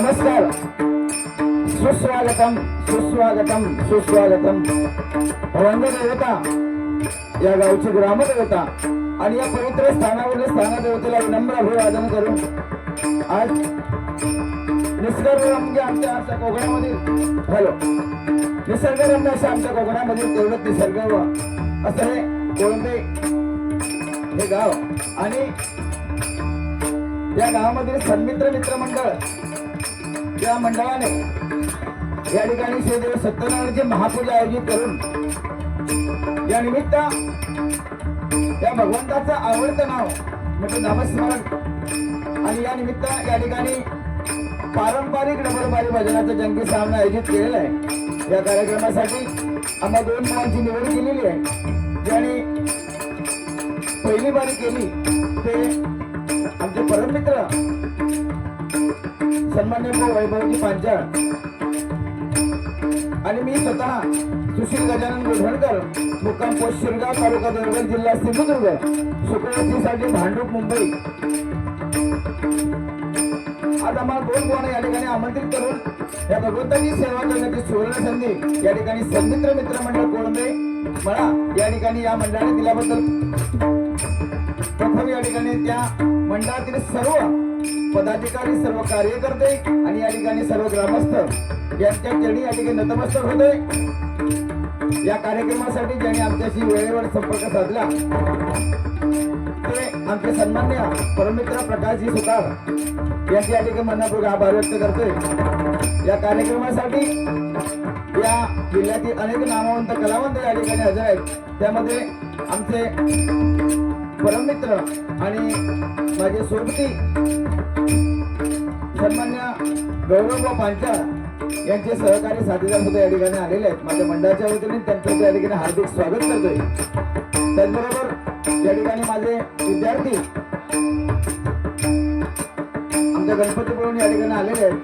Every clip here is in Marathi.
नमस्कार, सुस्वागतम सुस्वागतम सुस्वागतम. रंगदेवता या गावची ग्रामदेवता आणि या पवित्र स्थानावरील स्थानदेवतेला विनम्र अभिवादन करून आज निसर्गरम्य आमच्या कोकणामध्ये निसर्गरम्य अशा आमच्या कोकणामध्ये तेवढंच निसर्ग असं हे कोळंबे हे गाव आणि या गावामधील सन्मित्र मित्रमंडळ या मंडळाने या ठिकाणी श्रीदेव सत्यनारायणची महापूजा आयोजित करून या निमित्त या भगवंताचं आवडतं नाव म्हणजे नामस्मरण आणि या निमित्त या ठिकाणी पारंपरिक डबलबारी भजनाचा जंगी सामना आयोजित केलेला आहे. या कार्यक्रमासाठी आम्हा 2 मुलांची निवड केलेली आहे. ज्याने पहिली बारी केली ते आमचे परममित्र सन्माननीय वैभवजी पांचाळ आणि मी स्वतः सुशील गजानन गोधळकर, मुक्काम पोस्ट शिरगाव, तालुका देवगड, जिल्हा सिंधुदुर्ग, शुक्रवारसाठी भांडूप, मुंबई. आज आम्हाला 2 मुलांना या ठिकाणी आमंत्रित करून या भगवंताची सेवा करण्याची सुवर्ण संधी या ठिकाणी सन्मित्र मित्रमंडळ कोळंबे मला या ठिकाणी या मंडळाने दिल्याबद्दल प्रथम या ठिकाणी त्या मंडळातील सर्व पदाधिकारी, सर्व कार्यकर्ते आणि या ठिकाणी सर्व ग्रामस्थ यांच्या चरणी या ठिकाणी नतमस्तक होते. या कार्यक्रमासाठी ज्यांनी आमच्याशी वेळेवर संपर्क साधला ते आमचे सन्मान्य परममित्र प्रकाशजी सुतार यांचे या ठिकाणी मनपूर्वक आभार व्यक्त करतोय. या कार्यक्रमासाठी या जिल्ह्यातील अनेक नामवंत कलावंत या ठिकाणी हजर आहेत. त्यामध्ये आमचे परममित्र आणि माझे सोबती सन्मान्य गौरव पांचाळ यांचे सहकारी साथीदार सुद्धा या ठिकाणी आलेले आहेत. माझ्या मंडळाच्या वतीने त्यांचं या ठिकाणी हार्दिक स्वागत करतोय. त्याचबरोबर या ठिकाणी माझे विद्यार्थी आमच्या गणपतीपुळून या ठिकाणी आलेले आहेत.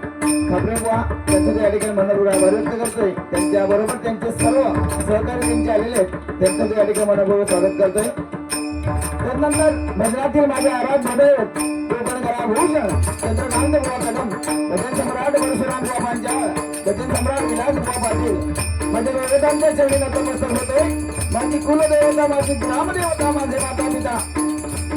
खापरे बुवा त्यांचं या ठिकाणी मनपूर्वक आभार व्यक्त करतोय. त्यांच्याबरोबर त्यांचे सर्व सहकारी त्यांचे आलेले आहेत, त्यांचं या ठिकाणी मनपूर्वक स्वागत करतोय. त्यानंतर भजनातील माझे आराध्य दैवत कोकण कलाभूषण चंद्रकांत बुवा कदम, भजन सम्राट परशुराम बुवा पांचाळ, भजन सम्राट विलास बुवा पाटील माझ्या देवतांच्या चरणी नतमस्तक होते. माझी कुलदेवता, माझी ग्रामदेवता, माझे माता पिता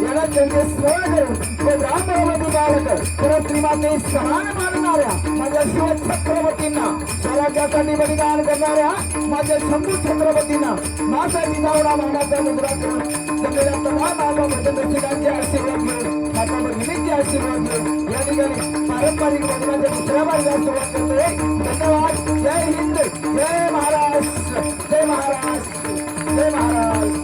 याला त्यांचे स्मरण करून तो रामभगवती बालक परत श्रीमाते समान मानणाऱ्या माझ्या शिव छत्रपतींना, स्वराज्यासाठी बलिदान करणाऱ्या माझ्या शंभू छत्रपतींना माताची जावडा मानाचा मुद्रा करून सगळ्या तमाम आबा भजनरसिकांचे आशीर्वाद घेऊन, माता भगिनींचे आशीर्वाद घेऊन या ठिकाणी पारंपरिक भजनाच्या दुसऱ्या भागाला सुरुवात करतोय. धन्यवाद. जय हिंद, जय महाराष्ट्र, जय महाराष्ट्र, जय महाराष्ट्र.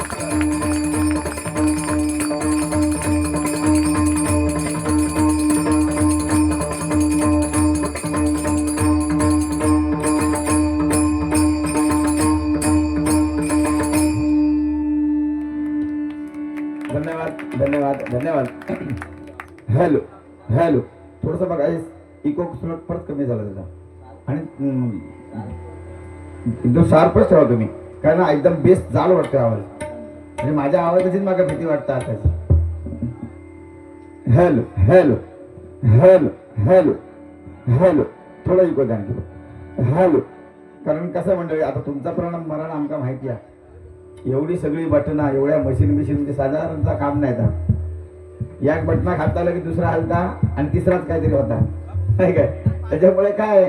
धन्यवाद धन्यवाद. हॅलो हॅलो, थोडस बघा इको परत कमी झाला त्याचा आणि एकदम शार्पच ठेवा तुम्ही, कारण एकदम बेस्ट जाल वाटतोय आवाज आणि माझ्या आवाजाचीच मला भीती वाटतं आता. Hello hello hello hello hello, थोडा इको द्या हॅलो. कारण कसं मंडळी, आता तुमचा परिणाम मला आमका माहिती आहे. एवढी सगळी बटना, एवढ्या मशीन म्हणजे साधारणचा काम नाही था. एक बटना खाता आला की दुसरा हलता आणि तिसराच काहीतरी होता, नाही काय. त्याच्यामुळे काय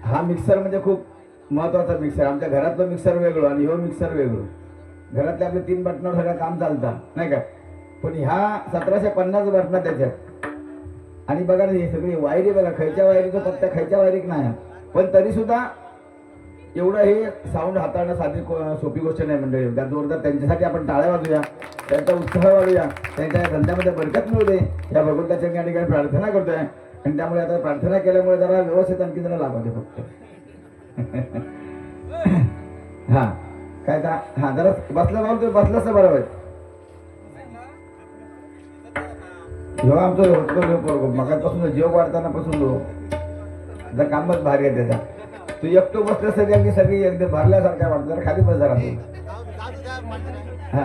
हा मिक्सर म्हणजे खूप महत्वाचा मिक्सर. आमच्या घरातलं मिक्सर वेगळं आणि ह्यो मिक्सर वेगळं. घरातले आपले 3 बटनावर सगळं काम चालतं, नाही काय. पण ह्या 1750 बटना त्याच्यात आणि बघा ना, ही सगळी वायरी बघा, खायच्या वायरीचा पत्ता खायच्या वायरीक नाही, पण तरी सुद्धा एवढं हे साऊंड हाताळणं साधी सोपी गोष्ट नाही मंडळी. त्या जोरदार त्यांच्यासाठी आपण टाळ्या वाजूया, त्यांचा उत्साह वाढूया, त्यांच्या धंद्यामध्ये बरकत मिळू दे या भगवंताच्या या ठिकाणी प्रार्थना करतोय. आणि त्यामुळे आता प्रार्थना केल्यामुळे जरा व्यवस्थित आणखी जरा लाभ होते फक्त. हा काय का, हा जरा बसला भाऊ, बसलाच तर बरोबर. जेव्हा आमचं होतो मगापासून जेव वाढताना पासून जर कामच भारी आहे त्याचा. तू एकटो बसलं सगळी एकदम भरल्यासारखा वाटतं. जरा खाली बस जरा. हा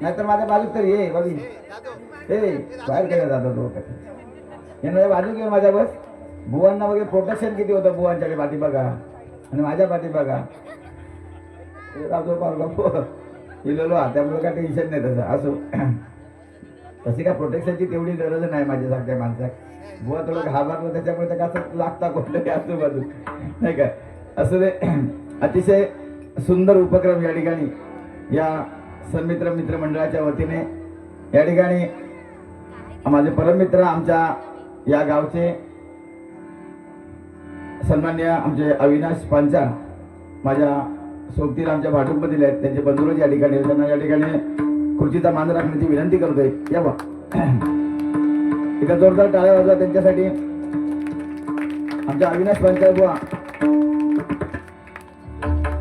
नाहीतर माझ्या बाजूत तरी ये बघी हे बाहेर केला जातो तो. यांना बाजू घेऊन माझ्या बस. बुवांना वगैरे प्रोटेक्शन किती होतं बुवांच्या पाठी बघा आणि माझ्या पाठी बघा. इलेलो त्यामुळे काय टेन्शन नाही तसं असो. तशी काय प्रोटेक्शनची तेवढी गरज नाही माझ्यासारख्या माणसात. बुवा थोडं घाबरलं त्याच्यामुळे तर कसं लागता कुठलं आजूबाजू नाही का. असं ते अतिशय सुंदर उपक्रम या ठिकाणी या सन्मित्र मित्रमंडळाच्या वतीने या ठिकाणी माझे परममित्र आमच्या या गावचे सन्मान्य आमचे अविनाश पांचाळ माझ्या सोबतीला आमच्या भाटुंबतील आहेत. त्यांचे बंधुराज या ठिकाणी त्यांना या ठिकाणी खुर्चीचा मान राखण्याची विनंती करतोय. या बा एका जोरदार टाळ्या वाजवा त्यांच्यासाठी. आमच्या अविनाश पांचाळ बुवा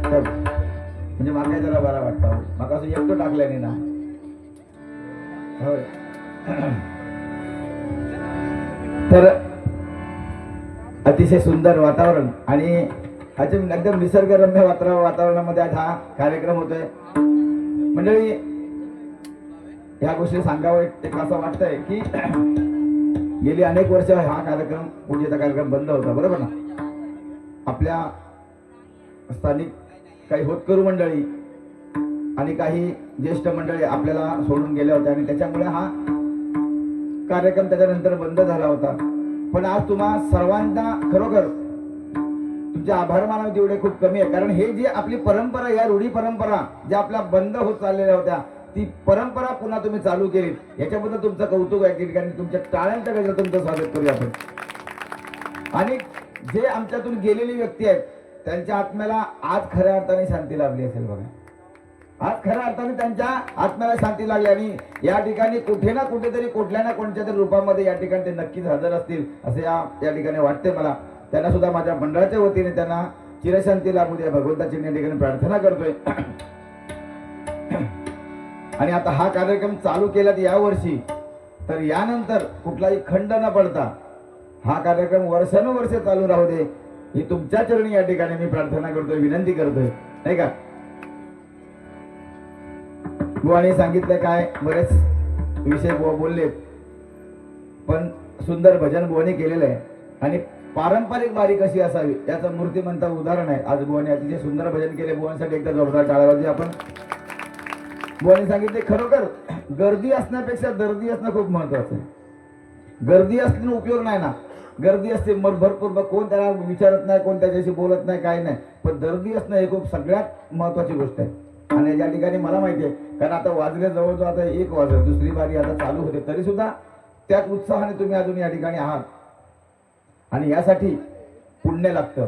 म्हणजे मला जरा बरा वाटतं. मला असं एकटं टाकल्याने ना होय. तर अतिशय सुंदर वातावरण आणि एकदम निसर्गरम्य वातावरणामध्ये आज हा कार्यक्रम होतोय. मंडळी ह्या गोष्टी सांगावं एक असं वाटतंय की गेली अनेक वर्ष हा कार्यक्रम पूजेचा कार्यक्रम बंद होता बरोबर ना. आपल्या स्थानिक काही होतकरू मंडळी आणि काही ज्येष्ठ मंडळी आपल्याला सोडून गेल्या होत्या आणि त्याच्यामुळे हा कार्यक्रम त्याच्यानंतर बंद झाला होता. पण आज तुम्हा सर्वांना खरोखर तुमचे आभार मानावे तेवढे खूप कमी आहे. कारण हे जे आपली परंपरा या रूढी परंपरा ज्या आपल्या बंद होत चाललेल्या होत्या ती परंपरा पुन्हा तुम्ही चालू केली याच्याबद्दल तुमचं कौतुक आहे. की ठिकाणी तुमच्या टाळ्यांच्या गजरात तुमचं स्वागत करूया आपण. आणि जे आमच्यातून गेलेली व्यक्ती आहेत त्यांच्या आत्म्याला आज खऱ्या अर्थाने शांती लाभली असेल बघा. आज खऱ्या अर्थाने त्यांच्या आत्म्याला शांती लागली आणि या ठिकाणी कुठे ना कुठेतरी कुठल्या ना कोणत्या तरी रूपामध्ये या ठिकाणी ते नक्कीच हजर असतील असे या ठिकाणी वाटते मला. त्यांना सुद्धा माझ्या मंडळाच्या वतीने त्यांना चिरशांती लाभू द्या भगवंताची या ठिकाणी प्रार्थना करतोय. आणि आता हा कार्यक्रम चालू केलात या वर्षी तर यानंतर कुठलाही खंड न पडता हा कार्यक्रम वर्षानुवर्षे चालू राहू दे ही तुमच्या चरणी या ठिकाणी मी प्रार्थना करतोय विनंती करतोय नाही का. बुवाने सांगितलं काय बरेच विषय बुवा बोलले पण सुंदर भजन बुवाने केलेलं आहे आणि पारंपरिक वारी कशी असावी याचं मूर्तिमंत उदाहरण आहे. आज बुवाने अतिशय सुंदर भजन केले. बुवांसाठी एकदा जोरदार टाळ्या आपण. बुवाने सांगितले खरोखर गर्दी असण्यापेक्षा दर्दी असणं खूप महत्वाचं आहे. गर्दी असल्याने उपयोग नाही ना. गर्दी असते मग भरपूर कोण त्याला विचारत नाही कोण त्याच्याशी बोलत नाही काही नाही. पण दर्दी असणं हे खूप सगळ्यात महत्वाची गोष्ट आहे. आणि या ठिकाणी मला माहिती आहे कारण आता वाजले जवळजवळ आता 1 वाजले दुसरी बारी आता चालू होते तरी सुद्धा त्याच उत्साहाने तुम्ही अजून या ठिकाणी आहात आणि यासाठी पुण्य लागतं.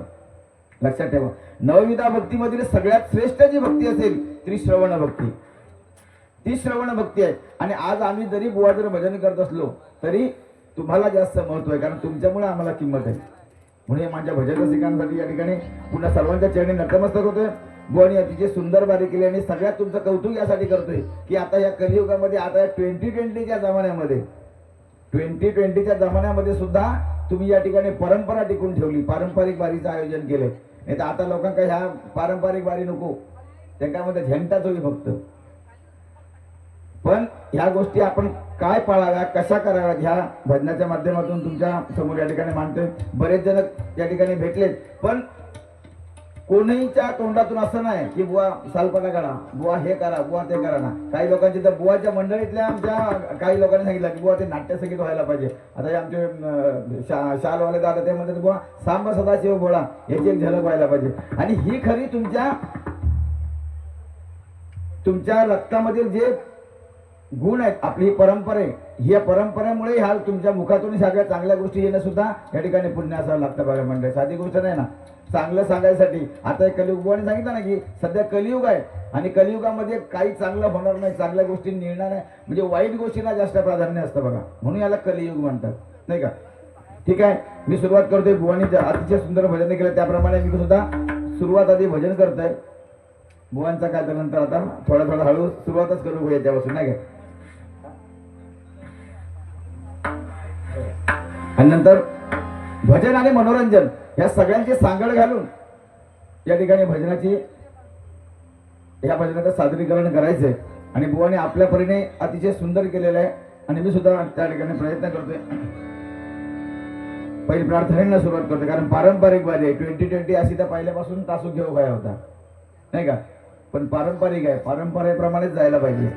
लक्षात ठेवा नवविधा भक्तीमधील सगळ्यात श्रेष्ठ जी भक्ती असेल ती श्रवण भक्ती. ती श्रवण भक्ती आहे. आणि आज आम्ही जरी बुवा जर भजन करत असलो तरी तुम्हाला जास्त महत्व आहे कारण तुमच्यामुळे आम्हाला किंमत आहे. म्हणून माझ्या भजन रसिकांसाठी या ठिकाणी पुन्हा सर्वांच्या चरणी नतमस्तक होतोय. बुवानी अतिशय सुंदर बारी केली आणि सगळ्यात तुमचं कौतुक यासाठी करतोय की आता या कलियुगामध्ये आता या 2020च्या जमान्यामध्ये 2020च्या जमान्यामध्ये सुद्धा तुम्ही या ठिकाणी परंपरा टिकून ठेवली. पारंपरिक वारीचं आयोजन केलंय. नाही तर आता लोकांना ह्या पारंपरिक वारी नको त्यांच्यामध्ये झेंटाच होईल फक्त. पण ह्या गोष्टी आपण काय पाळाव्या कशा कराव्या ह्या भजनाच्या माध्यमातून तुमच्या समोर या ठिकाणी मांडतोय. बरेच जण या ठिकाणी भेटलेत पण कोणीच्या तोंडातून असं नाही की बुवा सालपटा करा बुवा हे करा बुवा ते करा ना. काही लोकांची तर बुवाच्या मंडळीतल्या आमच्या काही लोकांनी सांगितलं की बुवा ते नाट्यसंगीत व्हायला पाहिजे. आता हे आमचे शालवाले दादा ते म्हणतात बुवा सांब सदाशिव भोळा याची एक झलक व्हायला पाहिजे. आणि ही खरी तुमच्या रक्तामधील जे गुण आहेत आपली परंपरा आहे ही परंपरेमुळे ह्या तुमच्या मुखातून सगळ्या चांगल्या गोष्टी येणं सुद्धा या ठिकाणी पुण्य असावं लागतं बघा मंडळी. साधी गोष्ट नाही ना. चांगलं सांगायसाठी आता कलियुग बुवाने सांगितलं ना की सध्या कलियुग आहे आणि कलियुगामध्ये काही चांगलं होणार नाही चांगल्या गोष्टी मिळणार नाही म्हणजे वाईट गोष्टींना जास्त प्राधान्य असतं बघा. म्हणून याला कलियुग म्हणतात नाही का. ठीक आहे मी सुरुवात करतोय. बुवानी अतिशय सुंदर भजन केलं त्याप्रमाणे मी सुद्धा सुरुवात आधी भजन करतोय. बुवांचा काय त्यानंतर आता थोडा हळू सुरुवातच करू याच्यापासून नाही का. आणि नंतर भजन आणि मनोरंजन या सगळ्यांची सांगड घालून या ठिकाणी भजनाचं सादरीकरण करायचंय. आणि बुवाने आपल्या परीने अतिशय सुंदर केलेलं आहे आणि मी सुद्धा त्या ठिकाणी प्रयत्न करतोय. पहिली प्रार्थनेला सुरुवात करतो, कारण पारंपरिक वारी आहे. 2020 अशी तर पहिल्यापासून तासू घेऊ काय होता नाही का, पण पारंपरिक आहे, परंपरेप्रमाणेच जायला पाहिजे.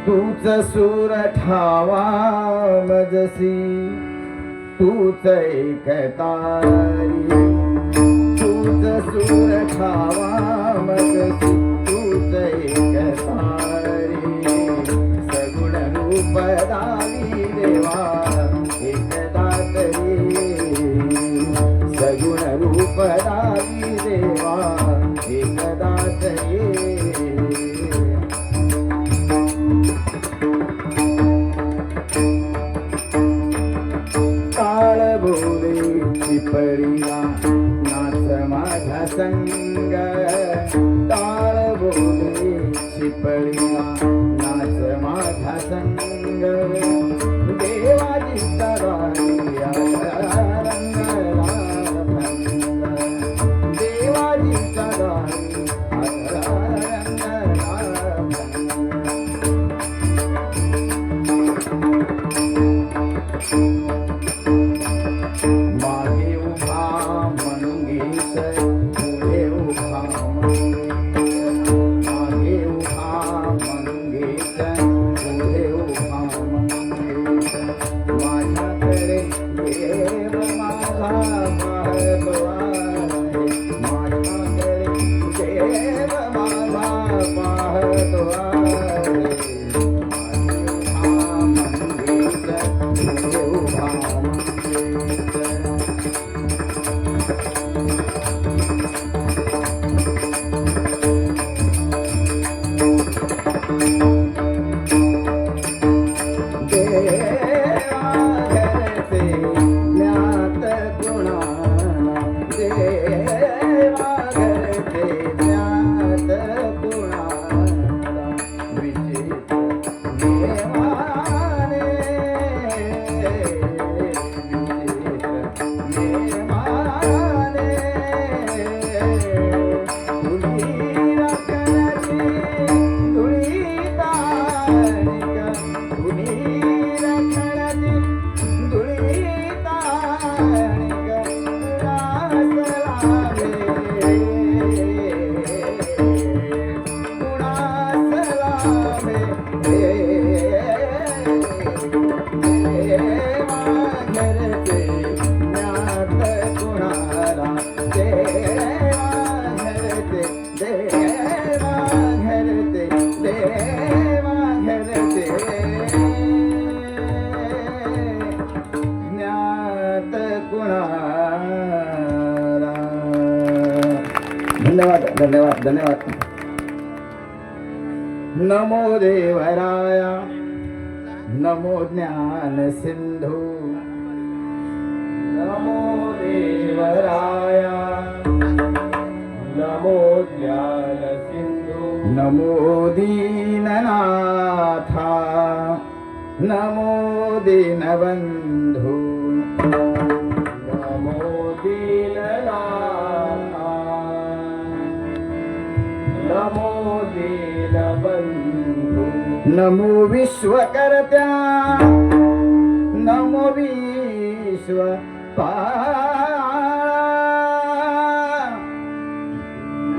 तूच सूर ठावा मजसी, तूच एक तारी, तूच सूर ठावा मजसी, तूच एक तारी, सगुण रूप दावी देवा एकदा तरी, सगुण रूप दावी देवा एकदा तरी. चिपळीला नाच माझा संग, टाळ बोले चिपळीला नाच माझा संग, देवाजीचा राया रंगला भंग, देवाजीचा राया रंगला धन्यवाद धन्यवाद धन्यवाद. नमो देवराया नमो ज्ञान सिंधू नमो देवराया नमो ज्ञान सिंधू नमो दीननाथा नमो दीनबंधू नमो दीननाथा नमो दीनबंधू नमो विश्वकर्त्या नमो विश्व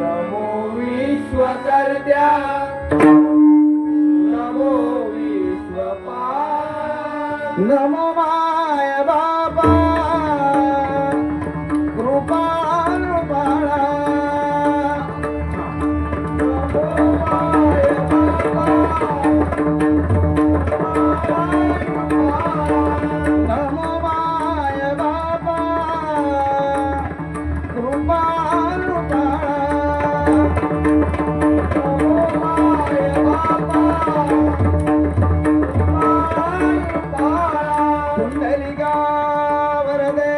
नमो विश्वकर्त्या नमो विश्वपा नमो माय बाबा कृपाळा नमो माय बाबा नमो माय बाबा कृपाळा नमो माय बाबा कुंडलिका वरदे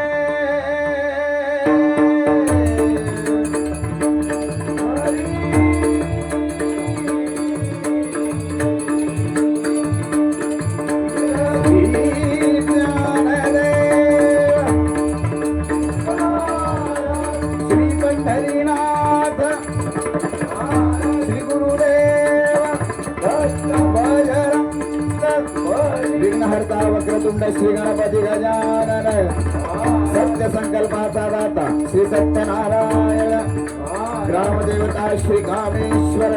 श्री पंढरीनाथ श्री गुरुदेव विघ्नहर्ता वक्रतुंड श्री गणपती गजानन सत्य संकल्पाचा दाता श्री सत्यनारायण ग्रामदेवता श्री कामेश्वर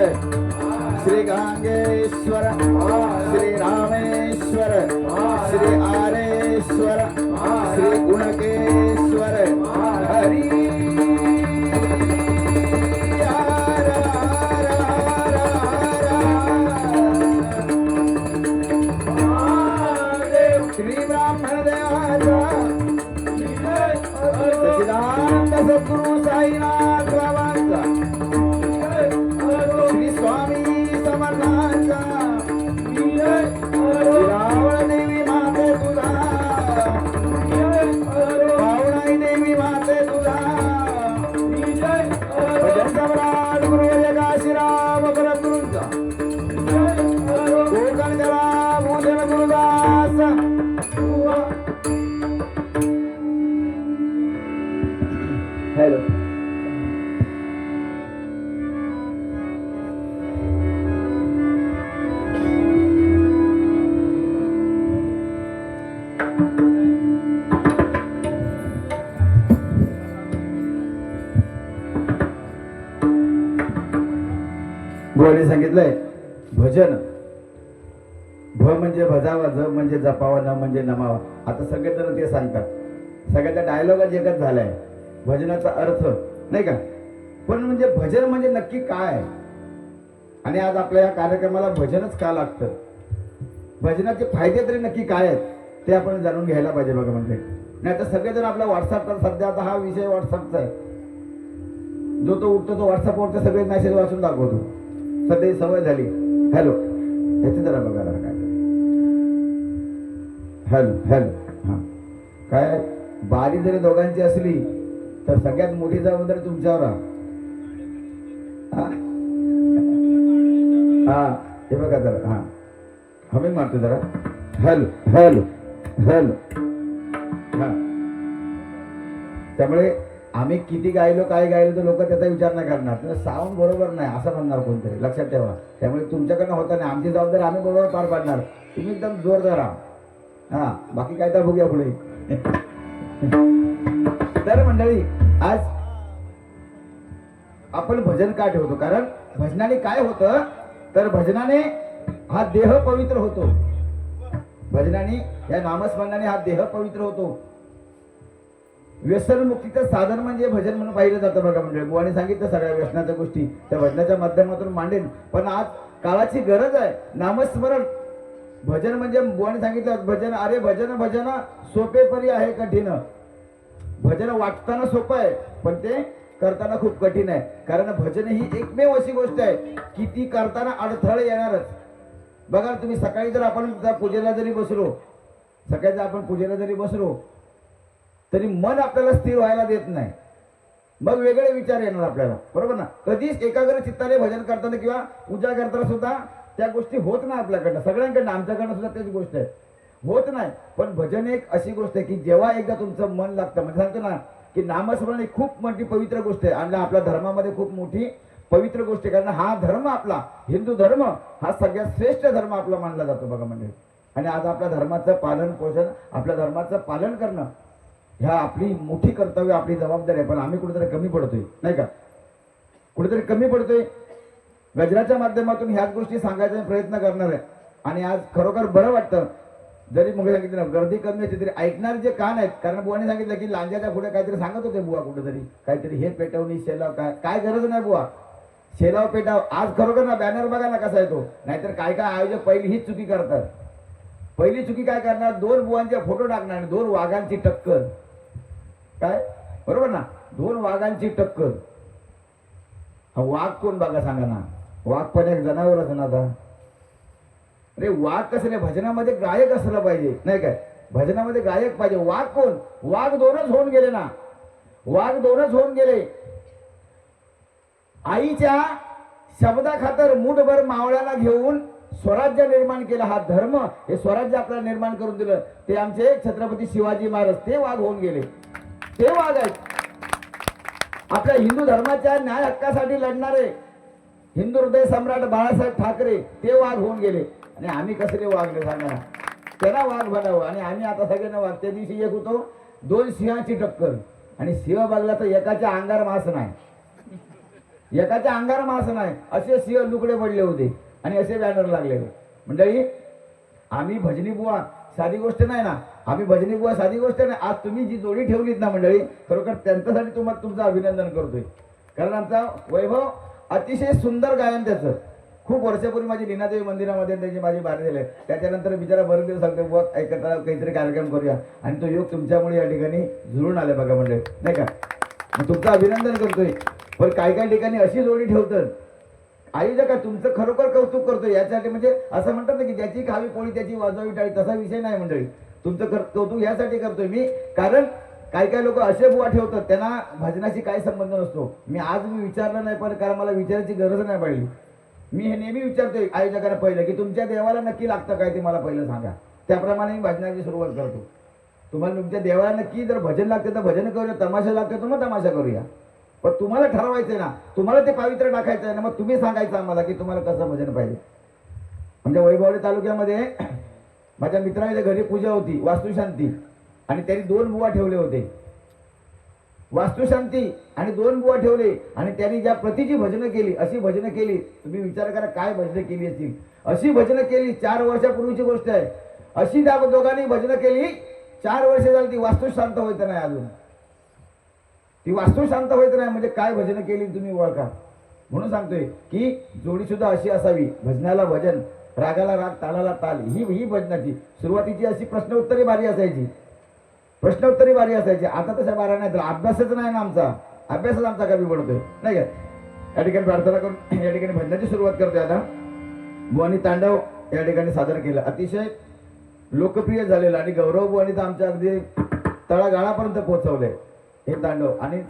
श्री गांगेश्वर श्री रामेश्वर श्री आरेश्वर श्री गुणकेश्वर हरी श्री ब्राह्मण देवाचा सच्चिदानंद सद्गुरु साईनाथ बाबांचा श्री स्वामी समर्थांचा रावळ देवी माते तुझा पावणाई देवी माते तुझा भजन सम्राट गुरु काशीराम परमगुरूंचा कोकण जला भूषण गुरुदास हॅलो गोवाने सांगितलंय भजन भ म्हणजे भजावा ज म्हणजे जपावा न म्हणजे नमावा. आता सगळेजण ते सांगतात सगळ्याचा डायलॉगच एकच झालाय भजनाचा अर्थ नाही का. पण म्हणजे भजन म्हणजे नक्की काय आणि आज आपल्या या कार्यक्रमाला भजनच का लागतं भजनाचे फायदे तरी नक्की काय आहेत ते आपण जाणून घ्यायला पाहिजे बघा. म्हणजे नाही तर सगळेजण आपला व्हॉट्सअपचा सध्या आता हा विषय व्हॉट्सअपचा आहे जो तो उठतो तो व्हॉट्सअपवरचे सगळे मेसेज वाचून दाखवतो सध्या सवय झाली. हॅलो याची जरा बघा जरा काय हॅलो हॅलो हां काय बारी जरी दोघांची असली तर सगळ्यात मोठी जबाबदारी तुमच्यावर हा हे बघा जरा हा हमी मारतो जरा हॅलो हॅलो हॅलो हा. त्यामुळे आम्ही किती गायलो काय गायलो तर लोक त्याचा विचार नाही करणार साऊंड बरोबर नाही असं म्हणणार कोणतरी लक्षात ठेवा. त्यामुळे तुमच्याकडनं होता नाही आमची जबाबदारी आम्ही बरोबर पार पाडणार तुम्ही एकदम जोरदार आहात हा बाकी काय तर बघूया पुढे. तर मंडळी आज आपण भजन का ठेवतो कारण भजनाने काय होतं तर भजनाने हा देह पवित्र होतो. भजनाने या नामस्मरणाने हा देह पवित्र होतो. व्यसनमुक्तीचं साधन म्हणजे भजन म्हणून पाहिलं जातं बघा. म्हणजे बुवाने सांगितलं सगळ्या व्यसनाच्या गोष्टी त्या भजनाच्या माध्यमातून मांडेन. पण आज काळाची गरज आहे नामस्मरण. भजन म्हणजे बुवाने सांगितलं भजन अरे भजन भजन सोपे परी आहे कठीण. भजन वाटताना सोपं आहे पण ते करताना खूप कठीण आहे. कारण भजन ही एकमेव अशी गोष्ट आहे की ती करताना अडथळे येणारच. बघा तुम्ही सकाळी जर आपण पूजेला जरी बसलो, सकाळी जर आपण पूजेला जरी बसलो तरी मन आपल्याला स्थिर व्हायला देत नाही. मग वेगळे विचार येणार आपल्याला, बरोबर ना. कधीच एकाग्र चित्ताने भजन करताना किंवा पूजा करताना सुद्धा त्या गोष्टी होत नाही आपल्याकडनं, सगळ्यांकडनं, आमच्याकडनं सुद्धा तेच गोष्ट आहे, होत नाही. पण भजन एक अशी गोष्ट आहे की जेव्हा एकदा तुमचं मन लागतं, म्हणजे सांगतो ना की नामस्मरण ही खूप मोठी पवित्र गोष्ट आहे आणि आपल्या धर्मामध्ये खूप मोठी पवित्र गोष्ट आहे. कारण हा धर्म आपला हिंदू धर्म हा सगळ्यात श्रेष्ठ धर्म आपला मानला जातो बघा म्हणजे. आणि आज आपल्या धर्माचं पालन पोषण, आपल्या धर्माचं पालन करणं ह्या आपली मोठी कर्तव्य, आपली जबाबदारी आहे. पण आम्ही कुठेतरी कमी पडतोय नाही का, कुठेतरी कमी पडतोय. गजराच्या माध्यमातून ह्याच गोष्टी सांगायचा प्रयत्न करणार आहे. आणि आज खरोखर बरं वाटतं, जरी मग सांगितलं गर्दी कमी असते तरी ऐकणारे जे कान आहेत. कारण बुवाने सांगितलं की लांजाच्या पुढे काहीतरी सांगत होते बुवा, कुठेतरी काहीतरी हे पेटवणी शेलाव, काय काय गरज नाही बुवा, शेलाव पेटाव. आज खरोखर ना बॅनर बघा ना कसा येतो. नाहीतर काय काय आयोजक पहिली हीच चुकी करतात. पहिली चुकी काय करणार, दोन बुवांचे फोटो टाकणार आणि दोन वाघांची टक्कर. काय बरोबर ना, दोन वाघांची टक्कर. हा वाघ कोण बघा सांगा ना, वाघ पण एक जनावरच ना. आता अरे वाघ कसं नाही, भजनामध्ये गायक असलं पाहिजे नाही काय, भजनामध्ये गायक पाहिजे. वाघ कोण, वाघ दोनच होऊन गेले ना, वाघ दोनच होऊन गेले. आईच्या शब्दाखातर मुठभर मावळ्याला घेऊन स्वराज्य निर्माण केलं. हा धर्म हे स्वराज्य आपल्याला निर्माण करून दिलं, ते आमचे छत्रपती शिवाजी महाराज, ते वाघ होऊन गेले, ते वाघ आहेत. आपल्या हिंदू धर्माच्या न्याय हक्कासाठी लढणारे हिंदू हृदय सम्राट बाळासाहेब ठाकरे, ते वाघ होऊन गेले. आणि आम्ही कसले वागले सांगा, त्यांना वाघ बनावं. आणि आम्ही आता सगळ्यांना वाघ. त्या दिवशी एक होतो दोन सिंहाची टक्कर आणि सिंह बघला तर एकाच्या अंगार मास नाही, एकाच्या अंगार मास नाही, असे सिंह लुकडे पडले होते आणि असे बॅनर लागले. मंडळी आम्ही भजनी बुवा साधी गोष्ट नाही ना, आम्ही भजनी बुवा साधी गोष्ट नाही. आज तुम्ही जी जोडी ठेवलीत ना मंडळी, खरोखर त्यांच्यासाठी तुम्हाला तुमचं अभिनंदन करतोय. कारण आमचा वैभव अतिशय सुंदर गायन त्याचं. खूप वर्षापूर्वी माझी लीनादेवी मंदिरामध्ये त्याची माझी बारी झाली. त्याच्यानंतर बिचारा बरेच दिवस सांगतो बुवा ऐकता काहीतरी कार्यक्रम करूया, आणि तो योग तुमच्यामुळे या ठिकाणी जुळून आले बघा मंडळी नाही का. तुमचं अभिनंदन करतोय. पण काही काही ठिकाणी अशी जोडी ठेवतात आयोजक, तुमचं खरोखर कौतुक करतोय यासाठी. म्हणजे असं म्हणतात ना की ज्याची खावी पोळी त्याची वाजवावी टाळी, तसा विषय नाही मंडळी. तुमचं कौतुक यासाठी करतोय मी, कारण काही काही लोक असे बुवा ठेवतात त्यांना भजनाशी काही संबंध नसतो. मी विचारलं नाही, पण कारण मला विचारायची गरज नाही पडली. मी हे नेहमी विचारतोय आयोजकांना पहिलं की तुमच्या देवाला नक्की लागतं काय ते मला पहिलं सांगा, त्याप्रमाणे मी भजनाची सुरुवात करतो. तुम्हाला तुमच्या देवाला नक्की जर भजन लागते तर भजन करूया, तमाशा लागते तर मग तमाशा करूया. पण तुम्हाला ठरवायचंय ना, तुम्हाला ते पावित्र्य टाकायचं आहे ना, मग तुम्ही सांगायचं आम्हाला की तुम्हाला कसं भजन पाहिजे. आमच्या वैभववाडी तालुक्यामध्ये माझ्या मित्राच्या घरी पूजा होती, वास्तुशांती, आणि त्यांनी दोन बुवा ठेवले होते. वास्तुशांती आणि दोन बुवा ठेवले आणि त्यांनी ज्या प्रतीची भजनं केली, अशी भजनं केली, तुम्ही विचार करा काय भजनं केली असतील. अशी भजनं केली, 4 वर्षापूर्वीची गोष्ट आहे. अशी त्या दोघांनी भजनं केली, 4 वर्ष झाली, ती वास्तू शांत व्हायचं नाही अजून, ती वास्तू शांत व्हायचं नाही. म्हणजे काय भजनं केली तुम्ही ओळखा. म्हणून सांगतोय की जोडी सुद्धा अशी असावी, भजनाला भजन, रागाला राग, तालाला ताल, ही भजनाची सुरुवातीची अशी प्रश्नोत्तरी बारी असायची, प्रश्नोत्तरी बारी असायची. आता तशा बारा नाही, तर अभ्यासच नाही ना आमचा, अभ्यासच आमचा कमी पडतोय नाही का. या ठिकाणी प्रार्थना करून या ठिकाणी भजनाची सुरुवात करतोय. आता बुवानी तांडव या ठिकाणी सादर केलं, अतिशय लोकप्रिय झालेलं आणि गौरव बुवानी तर आमच्या अगदी तळागाळापर्यंत पोहोचवलंय हे तांडव. आणि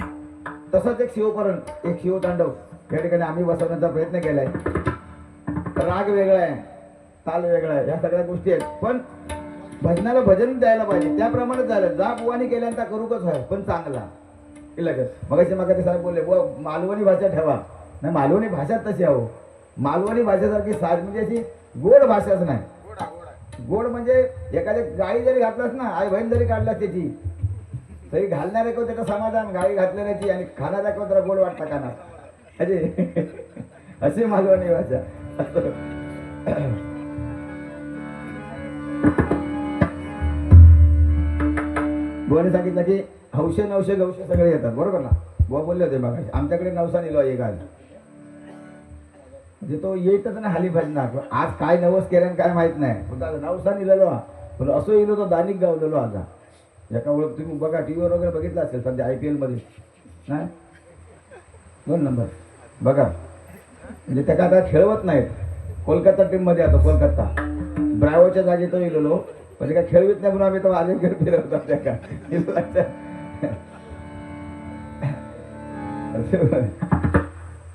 तसंच एक शिव तांडव या ठिकाणी आम्ही बसवण्याचा प्रयत्न केलाय. राग वेगळा आहे, ताल वेगळा आहे, या सगळ्या गोष्टी आहेत. पण भजनाला भजन द्यायला पाहिजे, त्याप्रमाणे झालं. जा बुवानी केल्यानंतर करूकच आहे, पण चांगला मग ते साहेब बोलले बुवा मालवणी भाषा ठेवा. नाही, मालवणी भाषा तशी आहो, मालवणी भाषेसारखी साधी म्हणजे अशी गोड भाषाच नाही. गोड म्हणजे एखाद्या गाळी जरी घातलास ना, आई बहीण जरी काढलास त्याची, तरी घालणारे को त्याचं समाधान, गाळी घातल्याची आणि खाना दाखव जरा गोड वाटतं कानात, अशी मालवणी भाषा. बुवाने सांगितलं की हौशे नवशे गवशे सगळे येतात, बरोबर ना. बुवा बोलले होते बघा, आमच्याकडे नवसा निलो एक आज, म्हणजे तो येतच ना हाली भजनात. आज काय नवस केल्यान काय माहित नाही, पण नवसा निलेलो पण असो येलो तो दानिक गावलेलो आज. एका ओळख तुम्ही बघा टीव्हीवर वगैरे बघितलं असेल सध्या IPL मध्ये नाही 2 नंबर बघा म्हणजे त्या का आता खेळवत नाहीत. कोलकाता टीम मध्ये आता कोलकाता ब्रावोच्या जागी तो गेलेलो पण ते काय खेळवीत नाही म्हणून आम्ही तो आजच फिरवतो त्या का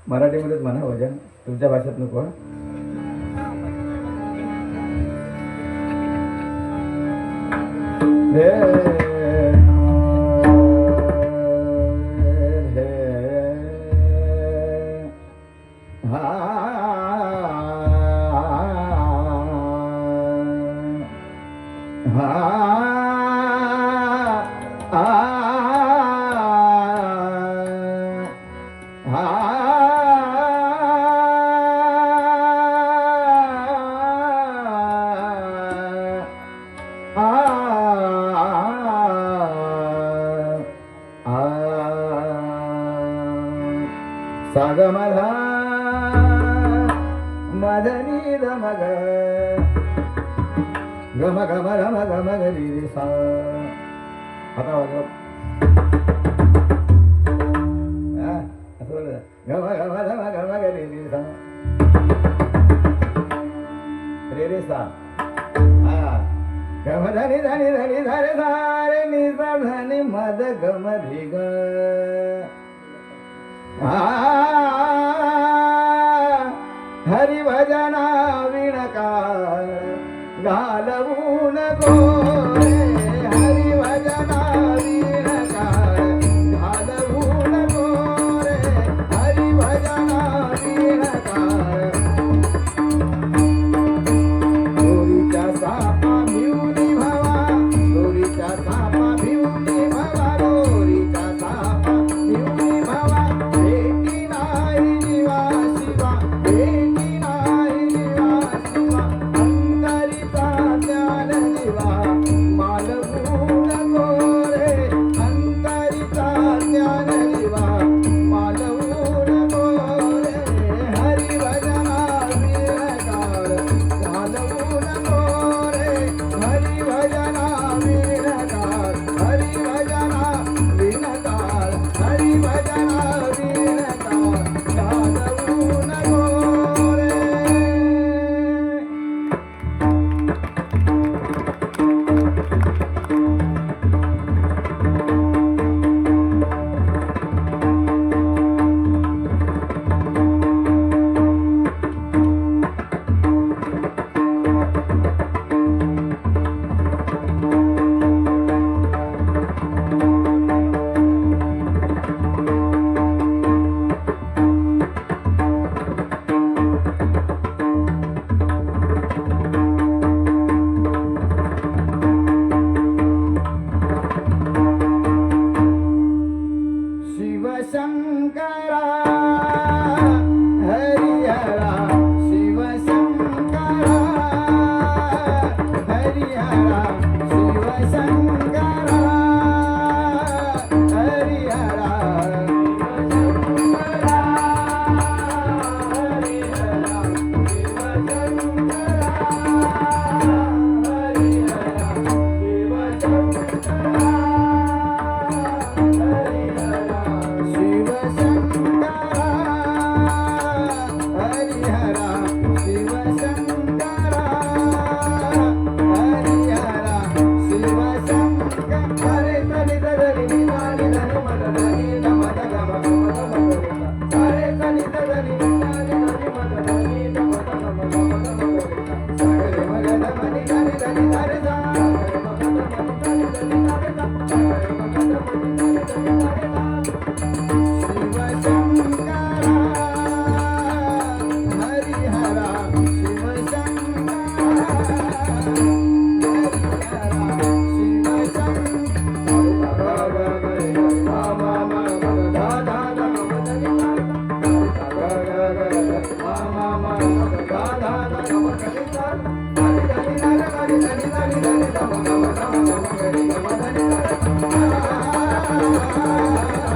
मराठीमध्येच म्हणा भजन तुमच्या भाषेत नको. सागमला मदनी दमग गम गम रम गम गरी सा आता वाजव असं बोलत गम गम रम गम गरी सा रे सा गम धनी धनी धनी धरे सारे नि सा धनी मद गम रि ग हरि भजना विणकार घालवू नको हरि भजना विणकार घालवू नको रे हरि भजना विणकार दोरीच्या सापा भिवनी भवा दोरीच्या सापा भिवनी भवा दोरीच्या सापा भिवनी भवा Thank you.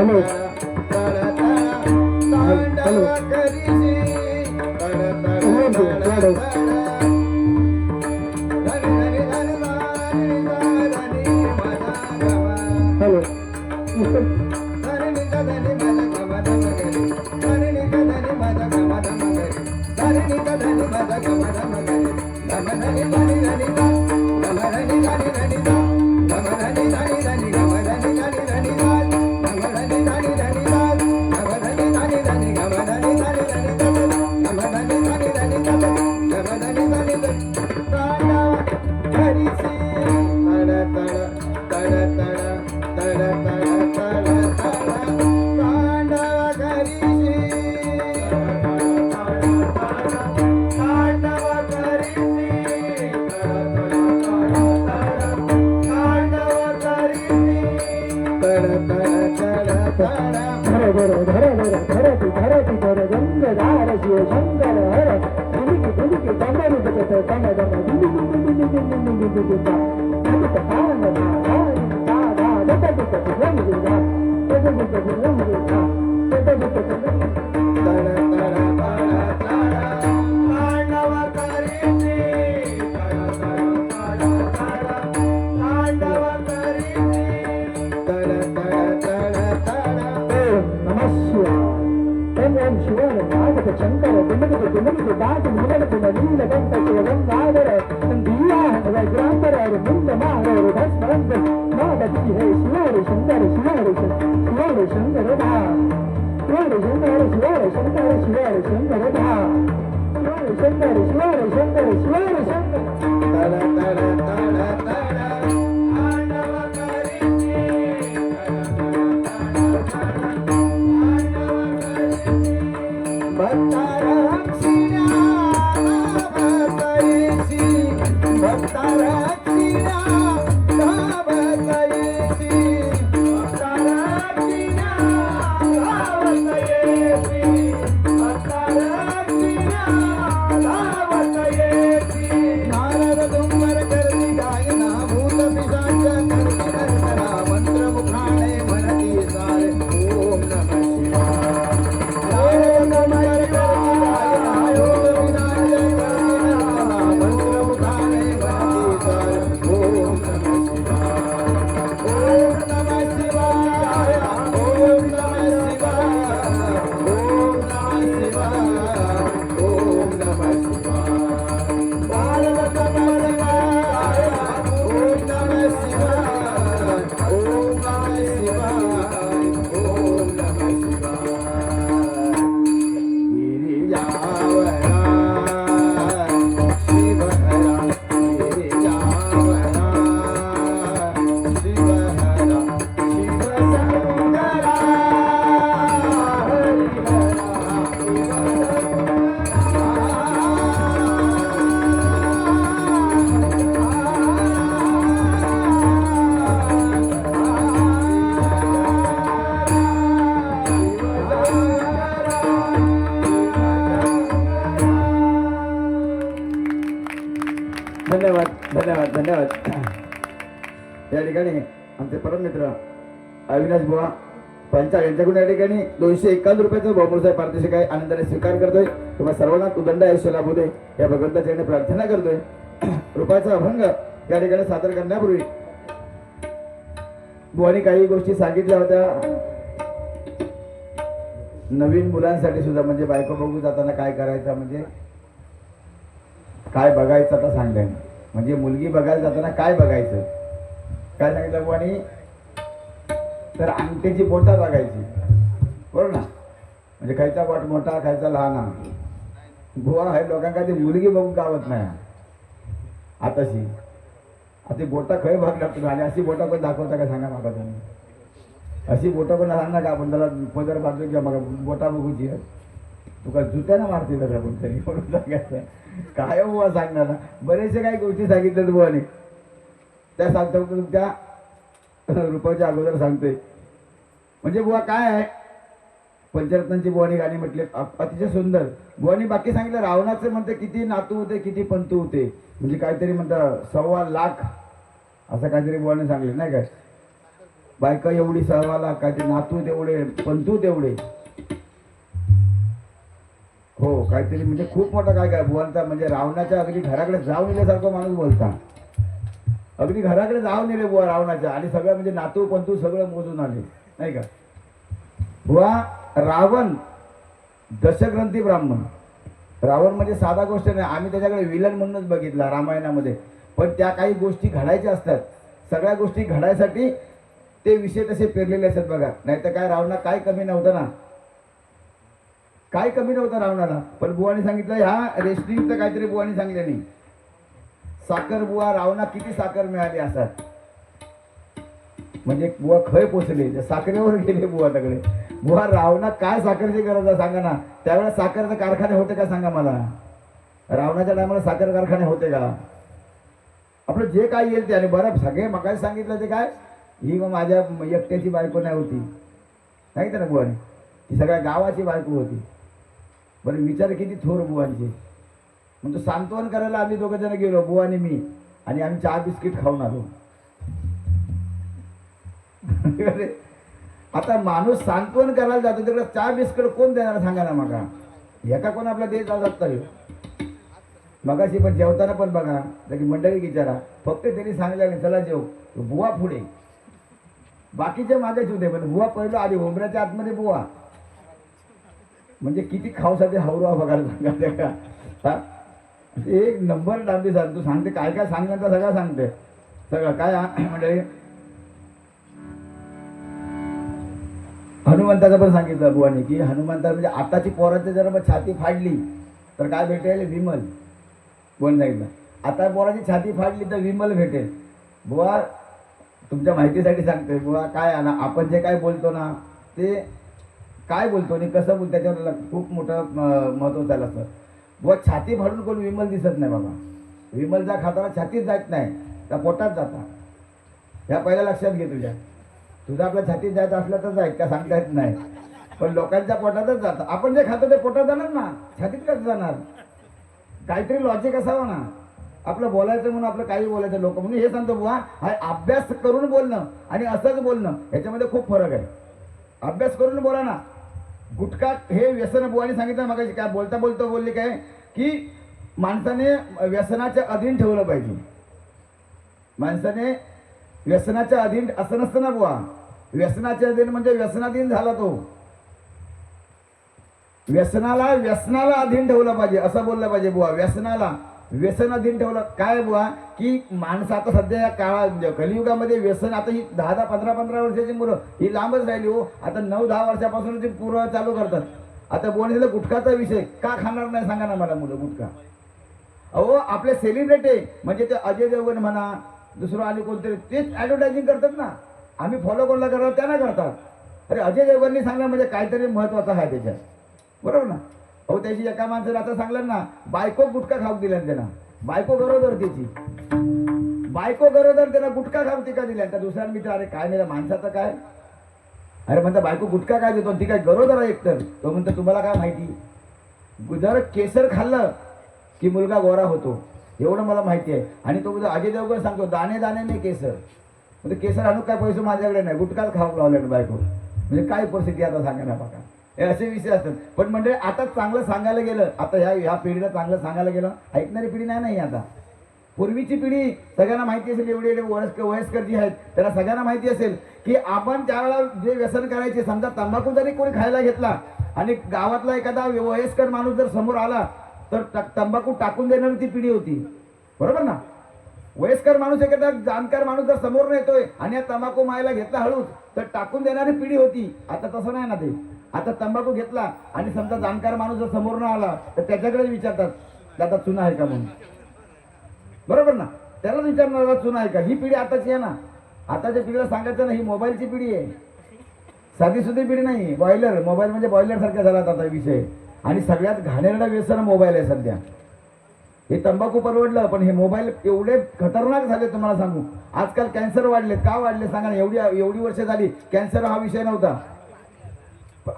हॅलो. तांडव करीसी हॅलो. धन्यवाद धन्यवाद धन्यवाद. या ठिकाणी आमचे परम मित्र अविनाश बुवा पंचाळ यांच्याकडून या ठिकाणी 251 रुपयाचं बहुमूल्य पारितोषिक आहे आनंदाने स्वीकार करतोय. तुम्हाला सर्वांना उदंड आयुष्य लाभू दे या भगवंताच्या प्रार्थना करतोय. रुपयाचा अभंग या ठिकाणी सादर करण्यापूर्वी बुवानी काही गोष्टी सांगितल्या होत्या नवीन मुलांसाठी सुद्धा, म्हणजे बायको बघू जाताना काय करायचं, म्हणजे काय बघायचं आता सांगलं. म्हणजे मुलगी बघायला जाताना काय बघायचं, काय सांगितलं बुवानी, तर अंगठीची बोटा बघायची, बरोबर ना. म्हणजे खायचा बोट मोठा खायचा लहान. बुवा आहे लोकांना ती मुलगी बघून गावत नाही आताशी. आता बोटा खय बघणार तुम्ही, आणि अशी बोटा पण दाखवता का सांगा मला तुम्ही. अशी बोटा पण सांगा का आपण त्याला पदर बाजू घ्या मग बोटा बघूची तुका जुत्यानं मारते तर आपण तरी म्हणून सांगायचं काय बुवा सांगणार ना. बरेचसे काही गोष्टी सांगितल्या बुवाने, त्या सांगतो त्या रुपयाच्या अगोदर सांगतोय. म्हणजे बुवा काय आहे, पंचरत्नांची बुवानी गाणी म्हटले अतिशय सुंदर. बुवानी बाकी सांगितलं रावणाचे म्हणते किती नातू होते किती पंतू होते, म्हणजे काहीतरी म्हणतात 1.25 लाख असं काहीतरी बुवाने सांगले नाही काय. बायका एवढी सहवाला, काय ते नातू तेवढे, पंतू तेवढे. हो काहीतरी म्हणजे खूप मोठा काय काय बुवांचा, म्हणजे रावणाच्या अगदी घराकडे जाऊन येण्यासारखं माणूस बोलता. अगदी घराकडे जाऊन येले बुवा रावणाच्या, आणि सगळं म्हणजे नातू पंतू सगळं मोजून आले नाही का बुवा. रावण दशग्रंथी ब्राह्मण. रावण म्हणजे साधा गोष्ट नाही, आम्ही त्याच्याकडे विलन म्हणूनच बघितला रामायणामध्ये. पण त्या काही गोष्टी घडायच्या असतात, सगळ्या गोष्टी घडायसाठी ते विषय तसे पेरलेले असतात बघा. नाहीतर काय रावणा काय कमी नव्हतं ना, काय कमी नव्हतं रावणाला. पण बुवानी सांगितलं ह्या रेशनिंगचं काहीतरी बुवानी सांगितलं नाही. साखर बुवा रावणा किती साखर मिळाली असतात, म्हणजे बुवा खय पोचले साखरेवर गेले बुवा सगळे. बुवा रावणा काय साखरेची गरज आहे सांगा ना. त्यावेळेस साखरचे कारखाने होते का सांगा मला. रावणाच्या टायमाला साखर कारखाने होते का. आपलं जे काय येईल ते. आणि बरं सगळे मकाच सांगितलं ते काय, ही मग माझ्या एकट्याची बायको नाही होती, सांगितलं ना बुवाने, ती सगळ्या गावाची बायको होती. बरं विचार किती थोर बुवांचे. मग तो सांत्वन करायला आम्ही दोघं जण गेलो, बुवा आणि मी, आणि आम्ही चहा बिस्किट खाऊन आलो. आता माणूस सांत्वन करायला जातो तिकडे चहा बिस्किट कोण देणार सांगा ना. मग एका कोण आपला देत जातात. मगाशी पण जेवताना पण बघा की मंडळी विचारा, फक्त त्यांनी सांगितलं चला जेव, बुवा पुढे, बाकीचे मागेच होते. पण बुवा पहिलं आधी उमऱ्याच्या आतमध्ये बुवा, म्हणजे किती खाऊसाठी हवरा बघायला सांगा का. एक नंबर डांबी सांगतो, सांगते काय काय सांगणार तर सगळं सांगते. सगळं काय मंडळी. हनुमंताचं पण सांगितलं बुवाने की हनुमंता म्हणजे आताची पोराची जर मग छाती फाडली तर काय भेटेल, विमल. बोल सांगितलं आता पोराची छाती फाडली तर विमल भेटेल. बुवा तुमच्या माहितीसाठी सांगतोय बुवा, काय ना आपण जे काय बोलतो ना ते काय बोलतो आणि कसं बोलतो त्याच्यावर खूप मोठं महत्त्व त्याला असतं. बुवा छाती फाडून कोण विमल दिसत नाही बाबा. विमलचा खाताना छातीत जात नाही, त्या पोटात जाता. ह्या पहिल्या लक्षात घे तुझ्या. तुझं आपल्या छातीत जायचं असलं तर जायचं का सांगता येत नाही, पण लोकांच्या पोटातच जातं. आपण जे खातो ते पोटात जाणार ना, छातीत कसं जाणार. काहीतरी लॉजिक असावं ना. आपलं बोलायचं म्हणून आपलं काही बोलायचं लोक म्हणून हे सांगतो बुवा, हा अभ्यास करून बोलणं आणि असंच बोलणं याच्यामध्ये खूप फरक आहे. अभ्यास करून बोला ना. गुटखा हे व्यसन बुवानी सांगितलं मग काय बोलता बोलता बोलले काय की माणसाने व्यसनाच्या अधीन ठेवलं पाहिजे. माणसाने व्यसनाच्या अधीन असं नसतं ना बुवा. व्यसनाच्या अधीन म्हणजे व्यसनाधीन झाला तो. व्यसनाला अधीन ठेवलं पाहिजे असं बोललं पाहिजे बुवा. व्यसन अधीन ठेवलं काय बुवा की माणसं आता सध्या या काळात म्हणजे कलियुगामध्ये व्यसन, आता ही 10-10 15-15 वर्षाची मुलं ही लांबच राहिली हो. आता 9-10 वर्षापासून ती पूर्व चालू करतात. आता बोललेलं गुटखाचा विषय का खाणार नाही सांगा ना मला मुलं गुटखा. अहो आपले सेलिब्रिटी म्हणजे ते अजय देवगण म्हणा, दुसरं आणि कोणतरी तेच ॲडव्हर्टायझिंग करतात ना. आम्ही फॉलो कोणाला करणार त्यांना करतात. अरे अजय देवगणनी सांगणं म्हणजे काहीतरी महत्त्वाचं आहे त्याच्यात, बरोबर ना. अहो त्याची एका माणसाला आता सांगलं ना, बायको गुटखा खाऊ दिल्या त्यांना. बायको गरोदर त्याची, बायको गरोदर त्याला गुटखा खाऊ ती का दिल्या. त्या दुसऱ्या मित्र अरे काय नाही माणसाचं काय, अरे म्हणता बायको गुटखा काय देतो ती काय गरोदर आहे एकतर. तो म्हणतो तुम्हाला काय माहिती, जर केसर खाल्लं की मुलगा गोरा होतो एवढं मला माहिती आहे. आणि तो अजय देवगण सांगतो दाणे दाणे नाही केसर, म्हणजे केसर आणू काय पैसे माझ्याकडे नाही, गुटखाच खाऊ लावले बायको. म्हणजे काय परिस्थिती आता सांगा ना बघा. हे असे विषय असतात. पण म्हणजे आता चांगलं सांगायला गेलं, आता ह्या पिढीला चांगलं सांगायला गेलं, ऐकणारी पिढी नाही आता. पूर्वीची पिढी सगळ्यांना माहिती असेल, एवढे वयस्कर जी आहेत त्यांना सगळ्यांना माहिती असेल की आपण त्यावेळेला जे व्यसन करायचे, समजा तंबाखू जरी कोणी खायला घेतला आणि गावातला एखादा वयस्कर माणूस जर समोर आला तर तंबाखू टाकून देणारी ती पिढी होती, बरोबर ना. वयस्कर माणूस एखादा जाणकार माणूस जर समोर येतोय आणि या तंबाखू मायला घेतला हळूच तर टाकून देणारी पिढी होती. आता तसं नाही ना ते. आता तंबाखू घेतला आणि समजा जाणकार माणूस जर समोर न आला तर त्याच्याकडे विचारतात दादा चुना आहे का म्हणून, बरोबर ना. त्यालाच विचारणार चुना आहे का. ही पिढी आताची आहे ना. आताच्या पिढीला सांगायचं ना ही मोबाईलची पिढी आहे, साधी सुधी पिढी नाही. बॉयलर, मोबाईल म्हणजे बॉयलर सारखा झाला आता विषय. आणि सगळ्यात घाणेरडा व्यसन मोबाईल आहे सध्या. हे तंबाखू परवडलं पण हे मोबाईल एवढे खतरनाक झाले तुम्हाला सांगू. आजकाल कॅन्सर वाढले, का वाढले सांगा ना. एवढी वर्ष झाली कॅन्सर हा विषय नव्हता,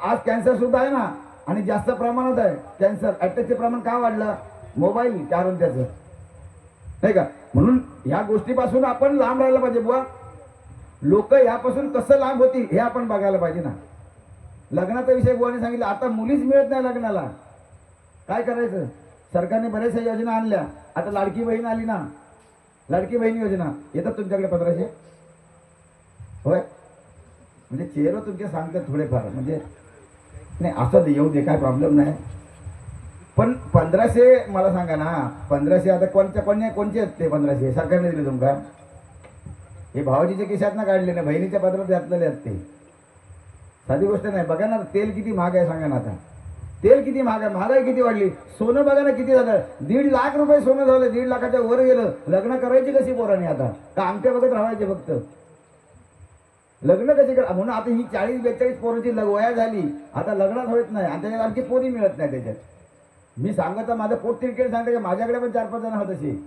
आज कॅन्सर सुद्धा आहे ना. आणि जास्त प्रमाणात आहे कॅन्सर. अटॅकचे प्रमाण का वाढलं, मोबाईल कारण त्याचं, नाही का. म्हणून ह्या गोष्टीपासून आपण लांब राहायला पाहिजे बुवा. लोक यापासून कसं लांब होतील हे आपण बघायला पाहिजे ना. लग्नाचा विषय बुवाने सांगितलं, आता मुलीच मिळत नाही लग्नाला, काय करायचं. सरकारने बऱ्याचशा योजना आणल्या. आता लाडकी बहीण आली ना, लाडकी बहीण योजना येतात तुमच्याकडे 1500? होय, म्हणजे चेहरे तुमचे सांगतात थोडेफार, म्हणजे नाही असं येऊ दे, काय प्रॉब्लेम नाही. पण 1500 मला सांगा ना, 1500 आता कोणचे आहेत ते 1500? सरकारने दिले तुमका? हे भावाजीच्या खिशात ना काढले ना, बहिणीच्या पत्रात घातलेले आहेत ते. साधी गोष्ट नाही. बघा ना तेल किती महाग आहे, सांगा ना. आता तेल किती महाग आहे, महागाई किती वाढली. सोनं बघा ना किती झालं, 1.5 लाख रुपये सोनं झालं, 1.5 लाखाच्या वर गेलं. लग्न करायची कशी पोरांनी आता, का अंगठ्या बघत राहायचे फक्त? लग्न कशी कर, म्हणून आता ही 40-42 पोरांची वया झाली, आता लग्नात होत नाही आणि त्याच्यात आणखी पोरी मिळत नाही त्याच्यात. मी सांगता माझं पोट तिरकेल सांगते की माझ्याकडे पण 4-5 जण होत असे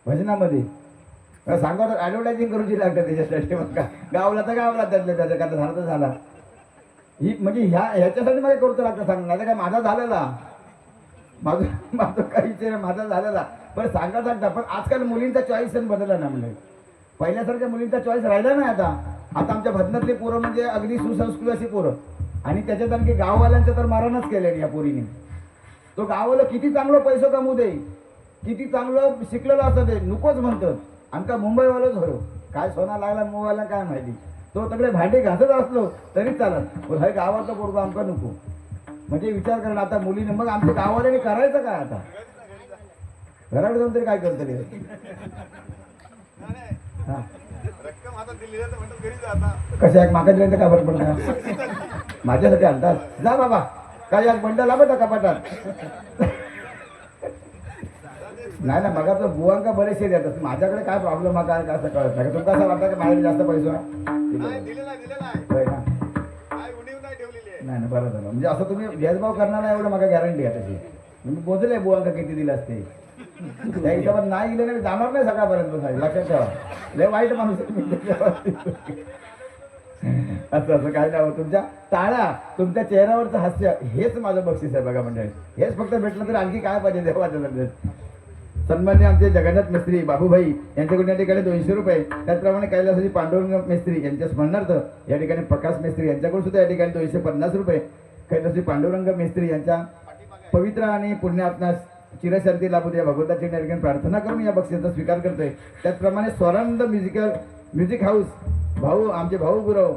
भजनामध्ये. सांगत ॲडव्हर्टायझिंग करूची लागतं त्याच्यासाठी. मग का गावला तर गावला त्यातल्या त्याच्या का झाला तर झाला. ही म्हणजे ह्याच्यासाठी मला करतो लागतं सांग, नाही काय माझा झालेला, माझं काही विषय माझा झालेला. पण सांगता पण आजकाल मुलींचा चॉईस बदलला ना. म्हणजे पहिल्यासारख्या मुलींचा चॉईस राहिला नाही आता. आता आमच्या भजनातली पोरं म्हणजे अगदी सुसंस्कृत अशी पोरं, आणि त्याच्यात आणखी गाववाल्यांचं तर मारणच केलं या पोरीने. तो गावाला किती चांगलं पैसे कमवू दे, किती चांगलं शिकलेलं असतं ते, नकोच म्हणतात. आमका मुंबईवालाच हो, काय सोना लागला मुंबईला काय माहिती. तो सगळे भांडे घासत असलो तरी चालत, पण हे गावाचा पोरगो आमका नको. म्हणजे विचार करणं आता मुलीने, मग आमच्या गावाला करायचं काय आता? घराकडे जाऊन तरी काय करतं रे? कशा एक माका दिल्यानंतर काय फरक पडणार? माझ्यासाठी आणतात, जा बाबा काय एक बंडल लावता कपाटात. नाही ना, बघा तो बुवांका बरेचसे देतात. माझ्याकडे काय प्रॉब्लेम हा काय असं कळत नाही. तुमका असं वाटतं की माझ्याकडे जास्त पैसा नाही ना, बरं झालं. म्हणजे असं तुम्ही भेदभाव करणार नाही एवढं मला गॅरंटी आहे त्याची. मी पोचले बुवांका किती दिले असते त्या हिशोबात. नाही दिले नाही जाणार नाही सकाळपर्यंत, लक्षात ठेवा. लय वाईट माणूस असं असं काय नाही. तुमच्या टाळ्या, तुमच्या चेहऱ्यावरचं हास्य हेच माझं बक्षीस आहे बघा मंडळी. हेच फक्त भेटलं तर आणखी काय पाहिजे देवाच्या. सन्मान्य आमचे जगन्नाथ मिस्त्री बाबूभाई यांच्याकडून या ठिकाणी 200 रुपये. त्याचप्रमाणे कैलासजी पांडुरंग मिस्त्री यांच्या स्मरणार्थ या ठिकाणी प्रकाश मिस्त्री यांच्याकडून सुद्धा या ठिकाणी 250 रुपये. कैलासजी पांडुरंग मिस्त्री यांच्या पवित्र आणि पुण्यात्म्यास चिरशांती लाभू द्या भगवंताची या ठिकाणी प्रार्थना करून या बक्षिसाचा स्वीकार करतोय. त्याचप्रमाणे स्वरानंद म्युझिक हाऊस भाऊ, आमचे भाऊ गुरव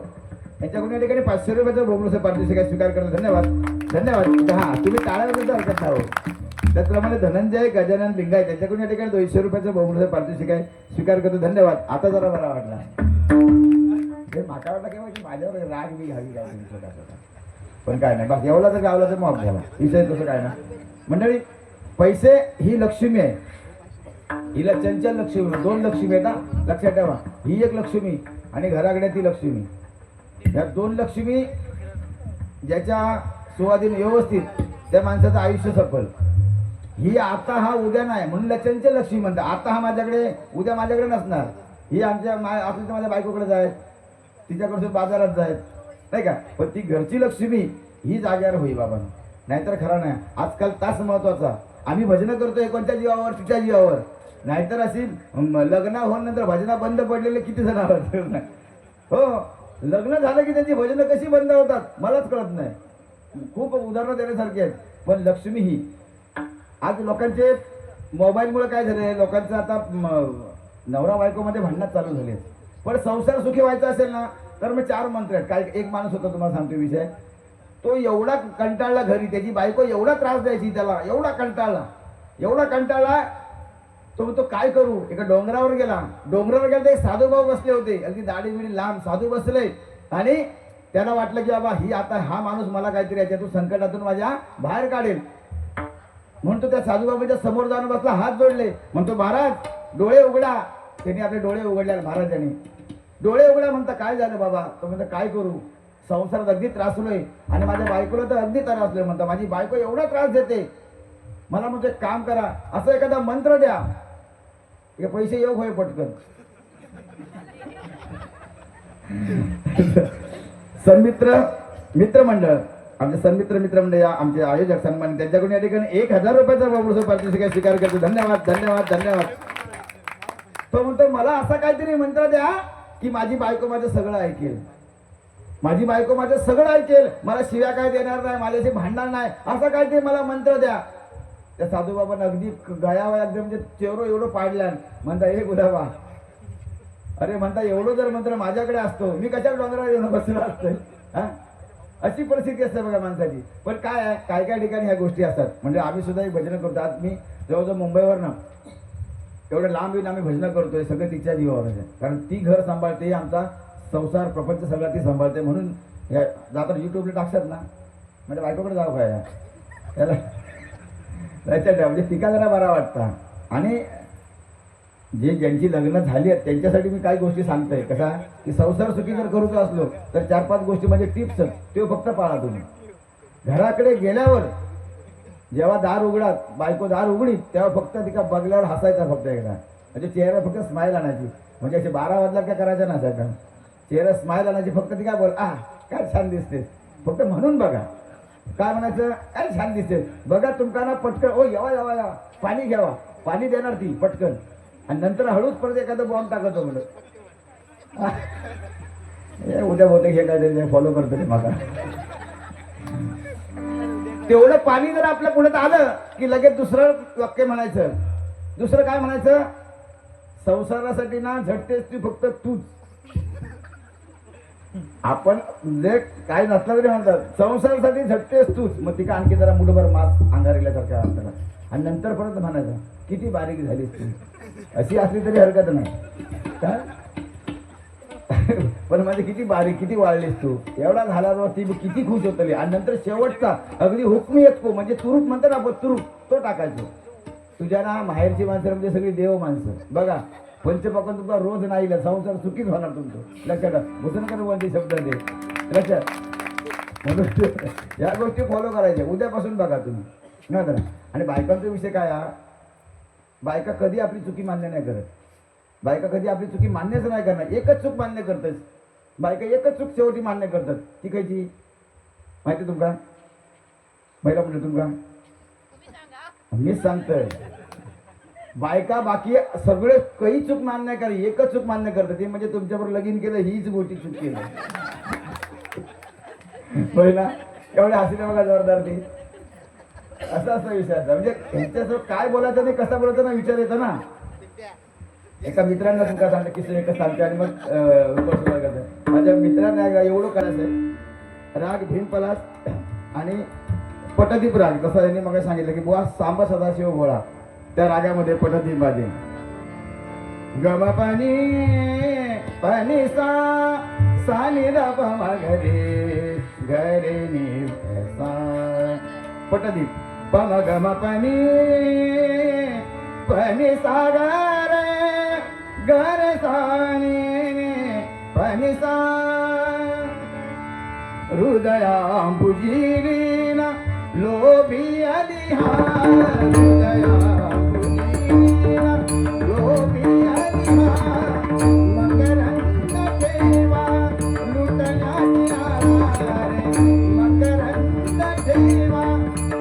यांच्याकडून या ठिकाणी 500 रुपयाचा बोनस पारितोषिक स्वीकार करतो. धन्यवाद धन्यवाद. हा तुम्ही टाळ्यावर हरकत नाही. त्याचप्रमाणे धनंजय गजानन लिंगायत त्यांच्याकडून या ठिकाणी 200 रुपयाचा बोनस पारितोषिक स्वीकार करतो. धन्यवाद. आता जरा बरा वाटला. हे माका वाटलं केव्हा की माझ्यावर राग बी घावी काय पण काय नाही, बस एवढा जर गावला तर माफ झाला विषय. तसं काय ना मंडळी, पैसे ही लक्ष्मी आहे. हिला चंचल लक्ष्मी, 2 लक्ष्मी आहेत लक्षात ठेवा. ही एक लक्ष्मी आणि घराकडे ती लक्ष्मी. या 2 लक्ष्मी ज्याच्या सुवाधीन व्यवस्थित त्या माणसाचं आयुष्य सफल. ही आता हा उद्या नाही म्हणून चंचल लक्ष्मी म्हणतात. आता हा माझ्याकडे उद्या माझ्याकडे नसणार. ही आमच्या असं माझ्या बायकोकडे जायत, तिच्याकडे बाजारात जायत नाही का. पण ती घरची लक्ष्मी ही जाग्यावर होई बाबा, नाहीतर खरा नाही. आजकाल तास महत्वाचा. आम्ही भजनं करतोय कोणत्या जीवावर, तिच्या जीवावर. नाहीतर अशी लग्न होऊनंतर भजना बंद पडलेले किती जण आहोत. हो, लग्न झालं की त्यांची भजनं कशी बंद होतात मलाच कळत नाही. खूप उदाहरणं देण्यासारखी आहेत. पण लक्ष्मी ही आज लोकांचे मोबाईलमुळे काय झाले, लोकांचं आता नवरा बायकोमध्ये भांडणात चालू झाले. पण संसार सुखी व्हायचा असेल ना तर मग 4 मंत्र आहेत. काय एक माणूस होता, तुम्हाला सांगतो विषय. तो एवढा कंटाळला घरी, त्याची बायको एवढा त्रास द्यायची त्याला, एवढा कंटाळला तो म्हणतो काय करू. एका डोंगरावर गेला तर एक साधू भाऊ बसले होते, अगदी दाढी बिडी लांब साधू बसले. आणि त्याला वाटलं की बाबा ही आता हा माणूस मला काहीतरी याच्यातून संकटातून माझ्या बाहेर काढेल. म्हणतो त्या साधूबाबाच्या समोर जाऊन बसला, हात जोडले. म्हणतो महाराज डोळे उघडा. त्यांनी आपले डोळे उघडले. महाराजांनी डोळे उघडा. म्हणता काय झालं बाबा. तो म्हणतो काय करू, संसारात अगदी त्रासलोय आणि माझ्या बायकोला तर अगदी त्रासलोय. म्हणता माझी बायको एवढा त्रास देते, मला म्हणजे काम करा, असं एखादा मंत्र द्या, हे पैसे योग होय पटकन. सन्मित्र मित्रमंडळ, आमचे सन्मित्र मित्रमंडळ आमचे आयोजक सन्मान त्यांच्याकडून या ठिकाणी 1000 रुपयाचा बोनस पारितोषिक स्वीकार करतो. धन्यवाद धन्यवाद धन्यवाद. तो म्हणतो मला असा काहीतरी मंत्र द्या की माझी बायको माझं सगळं ऐकेल, माझी बायको माझं सगळं ऐकेल, मला शिव्या काय देणार नाही, माझ्याशी भांडणार नाही, असं काय ते मला मंत्र द्या. त्या साधूबाबांना अगदी गयावा एकदम म्हणजे चेहरो एवढं पाडल्या. म्हणता हे गुलाबा, अरे म्हणता एवढं जर मंत्र माझ्याकडे असतो मी कशा डोंगरावर येऊन बसलो असतो. हा, अशी परिस्थिती असते बघा माणसाची. पण काय आहे, काय काय ठिकाणी ह्या गोष्टी असतात. म्हणजे आम्ही सुद्धा एक भजन करतो. आज मी जवळजवळ मुंबईवर ना एवढं लांब येऊन आम्ही भजन करतोय, सगळं तिच्या जीवावर आहे. कारण ती घर सांभाळते, आमचा संसार प्रपंच सगळा ती सांभाळते. म्हणून या जाता युट्यूबला टाकतात ना, म्हणजे बायकोकडे जाऊ काय त्याला त्याच्या म्हणजे तिका जरा बरा वाटता. आणि जे ज्यांची लग्न झाली आहेत त्यांच्यासाठी मी काही गोष्टी सांगतोय. कसा की संसार सुखी जर करूचा असलो तर 4-5 गोष्टी म्हणजे टिप्स ते फक्त पाळा तुम्ही. घराकडे गेल्यावर जेव्हा दार उघडात, बायको दार उघडी तेव्हा फक्त तिका बघल्यावर हसायचा फक्त एकदा. म्हणजे चेहरा फक्त स्माईल आणायची. म्हणजे असे 12 वाजला काय करायचं नसायचं, चेहरा स्माईल आणायची. फक्त ती काय बोल, काय छान दिसते, फक्त म्हणून बघा. काय म्हणायचं, काय छान दिसते बघा. तुमका ना पटकन ओ यावा यावा या पाणी घ्यावा, पाणी देणार ती पटकन. आणि नंतर हळूच परत एखादं बॉम्ब टाकतो म्हणून उद्या बहुतेक हे काय फॉलो करतो ते मला. तेवढं पाणी जर आपल्या पुढे आलं की लगेच दुसरं वाक्य म्हणायचं. दुसरं काय म्हणायचं, संसारासाठी ना झटतेस ती फक्त तूच. आपण म्हणजे काय नसलं तरी म्हणतात संसारासाठी झटतेस तूच. मग ती का आणखी जरा मुठभर मास अंगारल्यासारख्या वाटतं. आणि नंतर परत म्हणायचं किती बारीक झालीस तू, अशी असली तरी हरकत नाही. पण म्हणजे किती बारीक, किती वाढलीस तू, एवढा झाल्यावर ती किती खुश होतली. आणि नंतर शेवटचा अगदी हुकमी येतो म्हणजे तुरूप म्हणतात ना आपण, तुरूप तो टाकायचो. तुझ्या ना माहेरची माणसं म्हणजे सगळी देव माणसं बघा. पंचपक्वान्न तुमचा रोज नाही संसार चुकीच होणार तुमचं. लक्षात भूषण कर बोलते शब्द ते लक्षात. म्हणून या गोष्टी फॉलो करायच्या उद्यापासून बघा तुम्ही ना. आणि बायकांचा विषय काय हा, बायका कधी आपली चुकी मान्य नाही करत. बायका कधी आपली चुकी मान्यच नाही करणार. एकच चूक मान्य करतेस बायका, एकच चूक शेवटी मान्य करतात. ती खायची माहिती तुमका, महिला म्हणजे तुमका मीच सांगतोय. बायका बाकी सगळे काही चूक मान्य नाही करा, एकच चूक मान्य करतात. ती म्हणजे तुमच्याबरोबर लगीन केलं हीच गोष्टी चूक केली. पहिला एवढ्या हसीने बघा जोरदार ती. असा विषय असता. म्हणजे त्यांच्यासोबत काय बोलायचं नाही, कसं बोलायचं ना विचार येतो ना. एका मित्रांना तुमका सांगतं किस्से एकच सांगते आणि मग सुरुवात करते. माझ्या मित्रांना एवढं करायचंय, राग भीमपलास आणि पटदीप राग. कसं त्यांनी मग सांगितलं की बुवा सांब सदाशिव भोळा, त्या रागामध्ये पटदीप बाजे गम पाणी पाणी सा नि द प म घरे घरे नि सा पटदीप पम गम पाणी पाणी सागर घर सानी पाणी सा हृदयाम्बुजीरीना लोभी अलिहार हृदयाम्बुजीरीना लोभी अलिहार मकरंद ठेवा लुटण्याची आलारे मकरंद ठेवा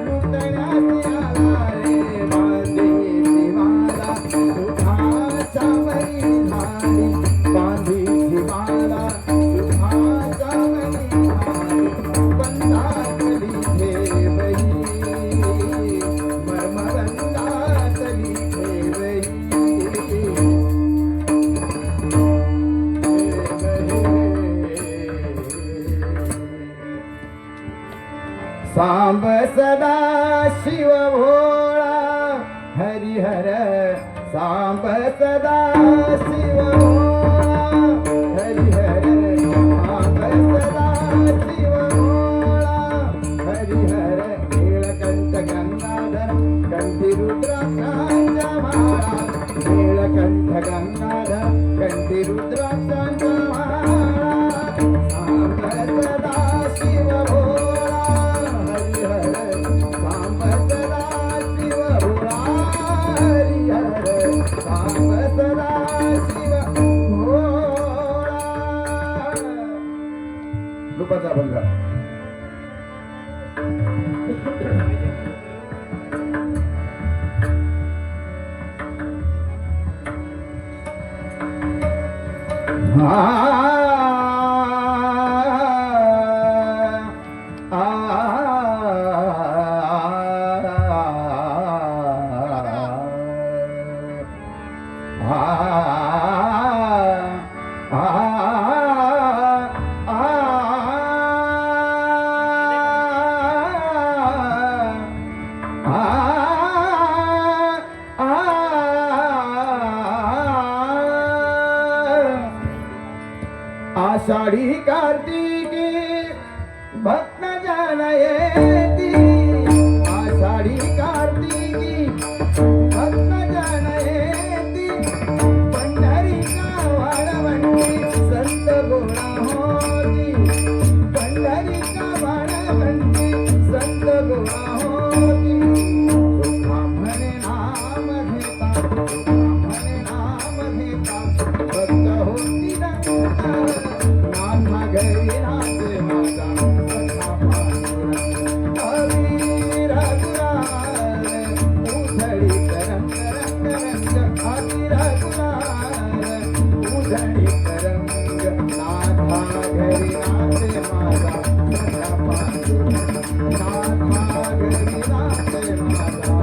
लुटण्याची आलारे बांधे दिवाला सुखाचा परिधानी बांधे दिवाला सुखाचा परिधानी बंधातली ठेवई मर्मबंधातली ठेवई सांब सदा शिव भोळा हरिहर सांब सदा शिव भोळा हरिहर सांब सदा शिव भोळा हरिहर नीलकंठ गंगाधर कंठी रुद्राक्षांच्या माळा नीलकंठ गंगाधर कंठी रुद्राक्षांच्या माळा सांब सदा शिव भोळा हरिहर सांब सदा शिव भोळा हरिहर सांब सदा शिव भोळा. रूपाचा भंग आषाढी कार्तिकी भक्त जन येती आषाढी कार्तिकी भक्त जन येती पंढरीचा वाळवंटी संत गोळा होती पंढरीचा वाळवंटी संत गोळा होती सुखा म्हणे नाम घेता सुखा म्हणे नाम घेता भक्त होती नाम घरी राहते माझा सखा पांडुरंग अवीर गुलाल उधळी रंग रंग रंग अवीर गुलाल उधळी रंग नाथा घरी राहते माझा सखा पांडुरंग नाथा घरी राहते माझा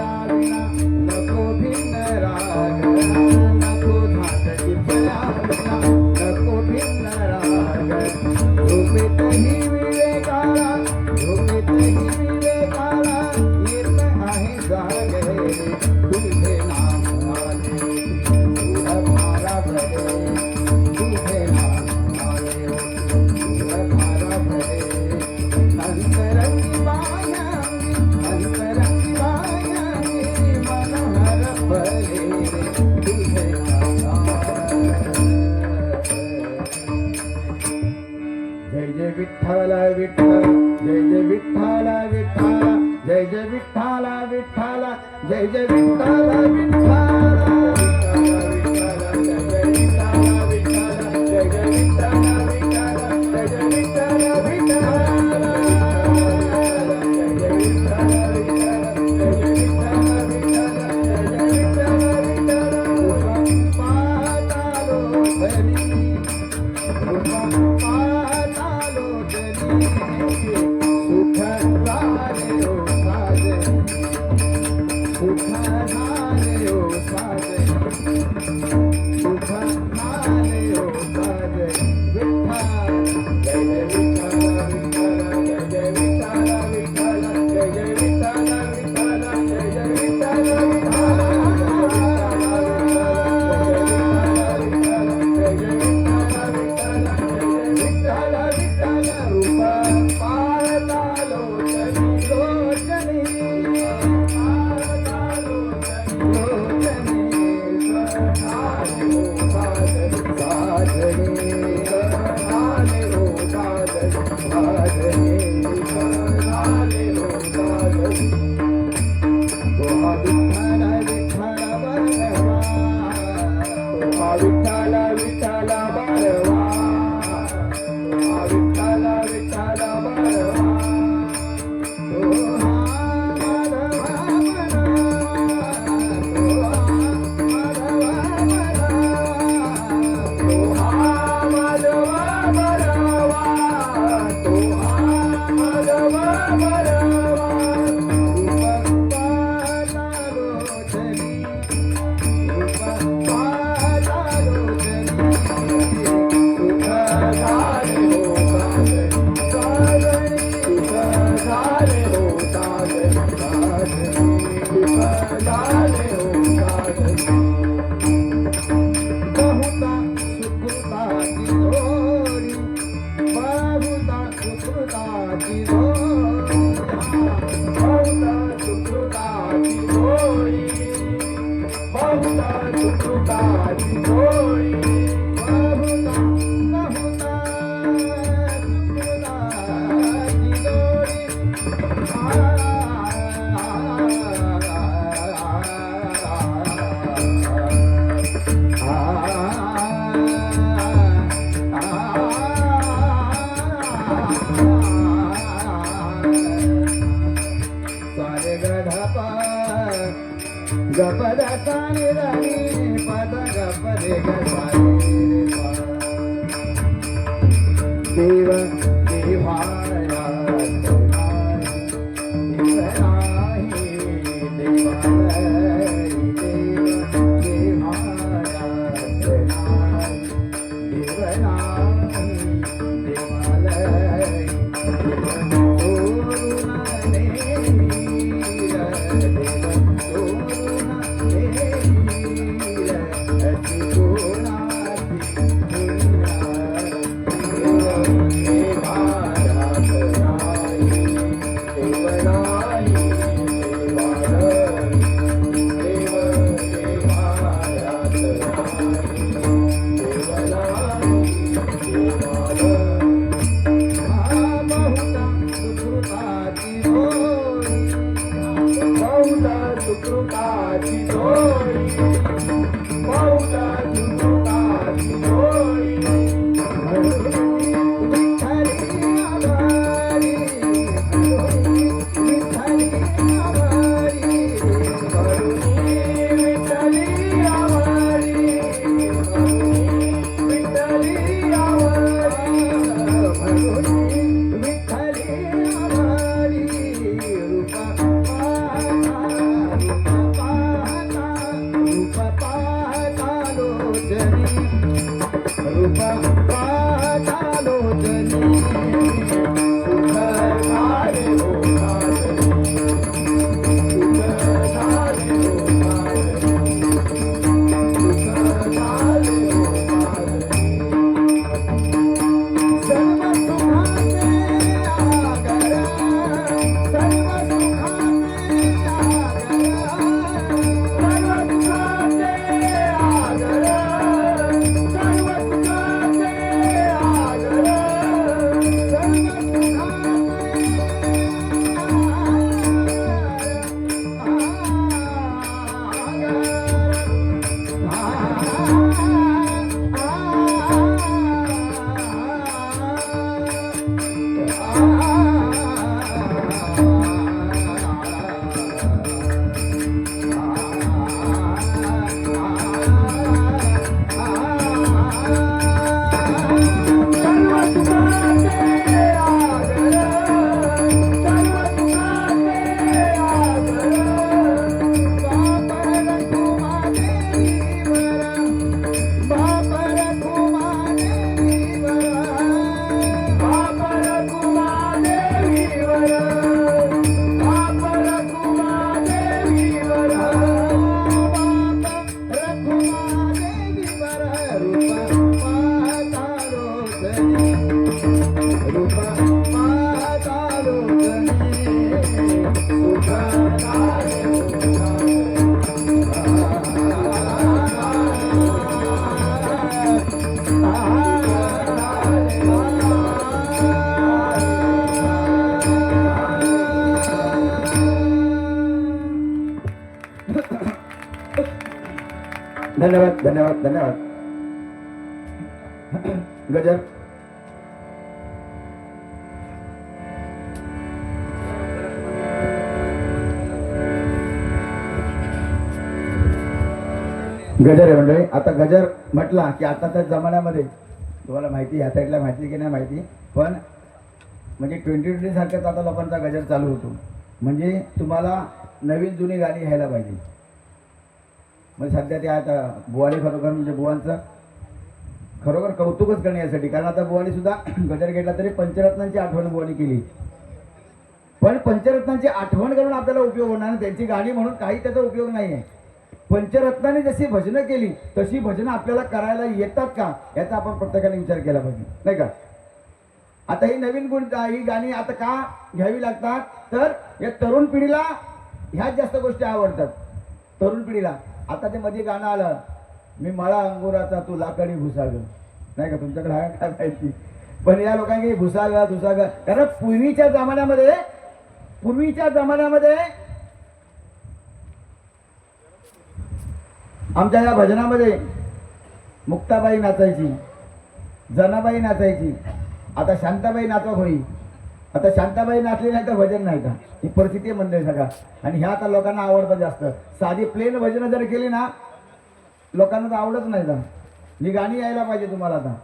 नको भिन्न राग नको धाट चिपळाविना नको भिन्न राग झोपेतही विवेकाला झोपेतही विवेकाला येत आहे जागे तुझे नाम आले तुझ मारा भरे तुझे नाम आले तुझ मारा भरे अंतरंगी बायांगी अंतरंगी बायांगी मनोहर भले तुझे जय जय विठ्ठल विठ्ठल जय जय विठ्ठल विठ्ठल जय जय विठ्ठल विठ्ठल जय जय विठ्ठल विठ्ठल सुख झाले ओ गधपा गपद सानी रानी पद गपदे गसानी देव देवाया धन्यवाद धन्यवाद धन्यवाद. गजर गजर आहे मंडळी. आता गजर म्हटला की आता त्या जमान्यामध्ये तुम्हाला माहिती ह्या साईडला माहिती की नाही माहिती, पण म्हणजे 2020 सारखंच आता लोकांचा गजर चालू होतो. म्हणजे तुम्हाला नवीन जुनी गाणी घ्यायला पाहिजे. म्हणजे सध्या ते आता बुवाली खरोखर म्हणजे बुवांचं खरोखर कौतुकच करण्यासाठी, कारण आता बुवानी सुद्धा गजर घेतला तरी पंचरत्नांची आठवण बुवानी केली. पण पंचरत्नांची आठवण करून आपल्याला उपयोग होणार नाही, त्यांची गाणी म्हणून काही त्याचा उपयोग नाही आहे. पंचरत्नांनी जशी भजनं केली तशी भजनं आपल्याला करायला येतात का याचा आपण प्रत्येकाने विचार केला पाहिजे, नाही का. आता ही नवीन ही गाणी आता का घ्यावी लागतात, तर या तरुण पिढीला ह्याच जास्त गोष्टी आवडतात. तरुण पिढीला आता ते मध्ये गाणं आलं, मी मळा अंगुराचा तू लाकडी भुसाग, नाही का, तुमच्याकडे आहे काय माहिती. पण या लोकांनी भुसागा धुसागा, कारण पूर्वीच्या जमान्यामध्ये आमच्या या भजनामध्ये मुक्ताबाई नाचायची, जनाबाई नाचायची, आता शांताबाई नाचत होई, आता शांताबाई नाचली नाही तर भजन नाही का, ही परिस्थिती आहे मंडळी सगळा. आणि ह्या आता लोकांना आवडतं जास्त. साधी प्लेन भजन जर केली ना लोकांना तर आवडत नाही का. ही गाणी यायला पाहिजे तुम्हाला आता.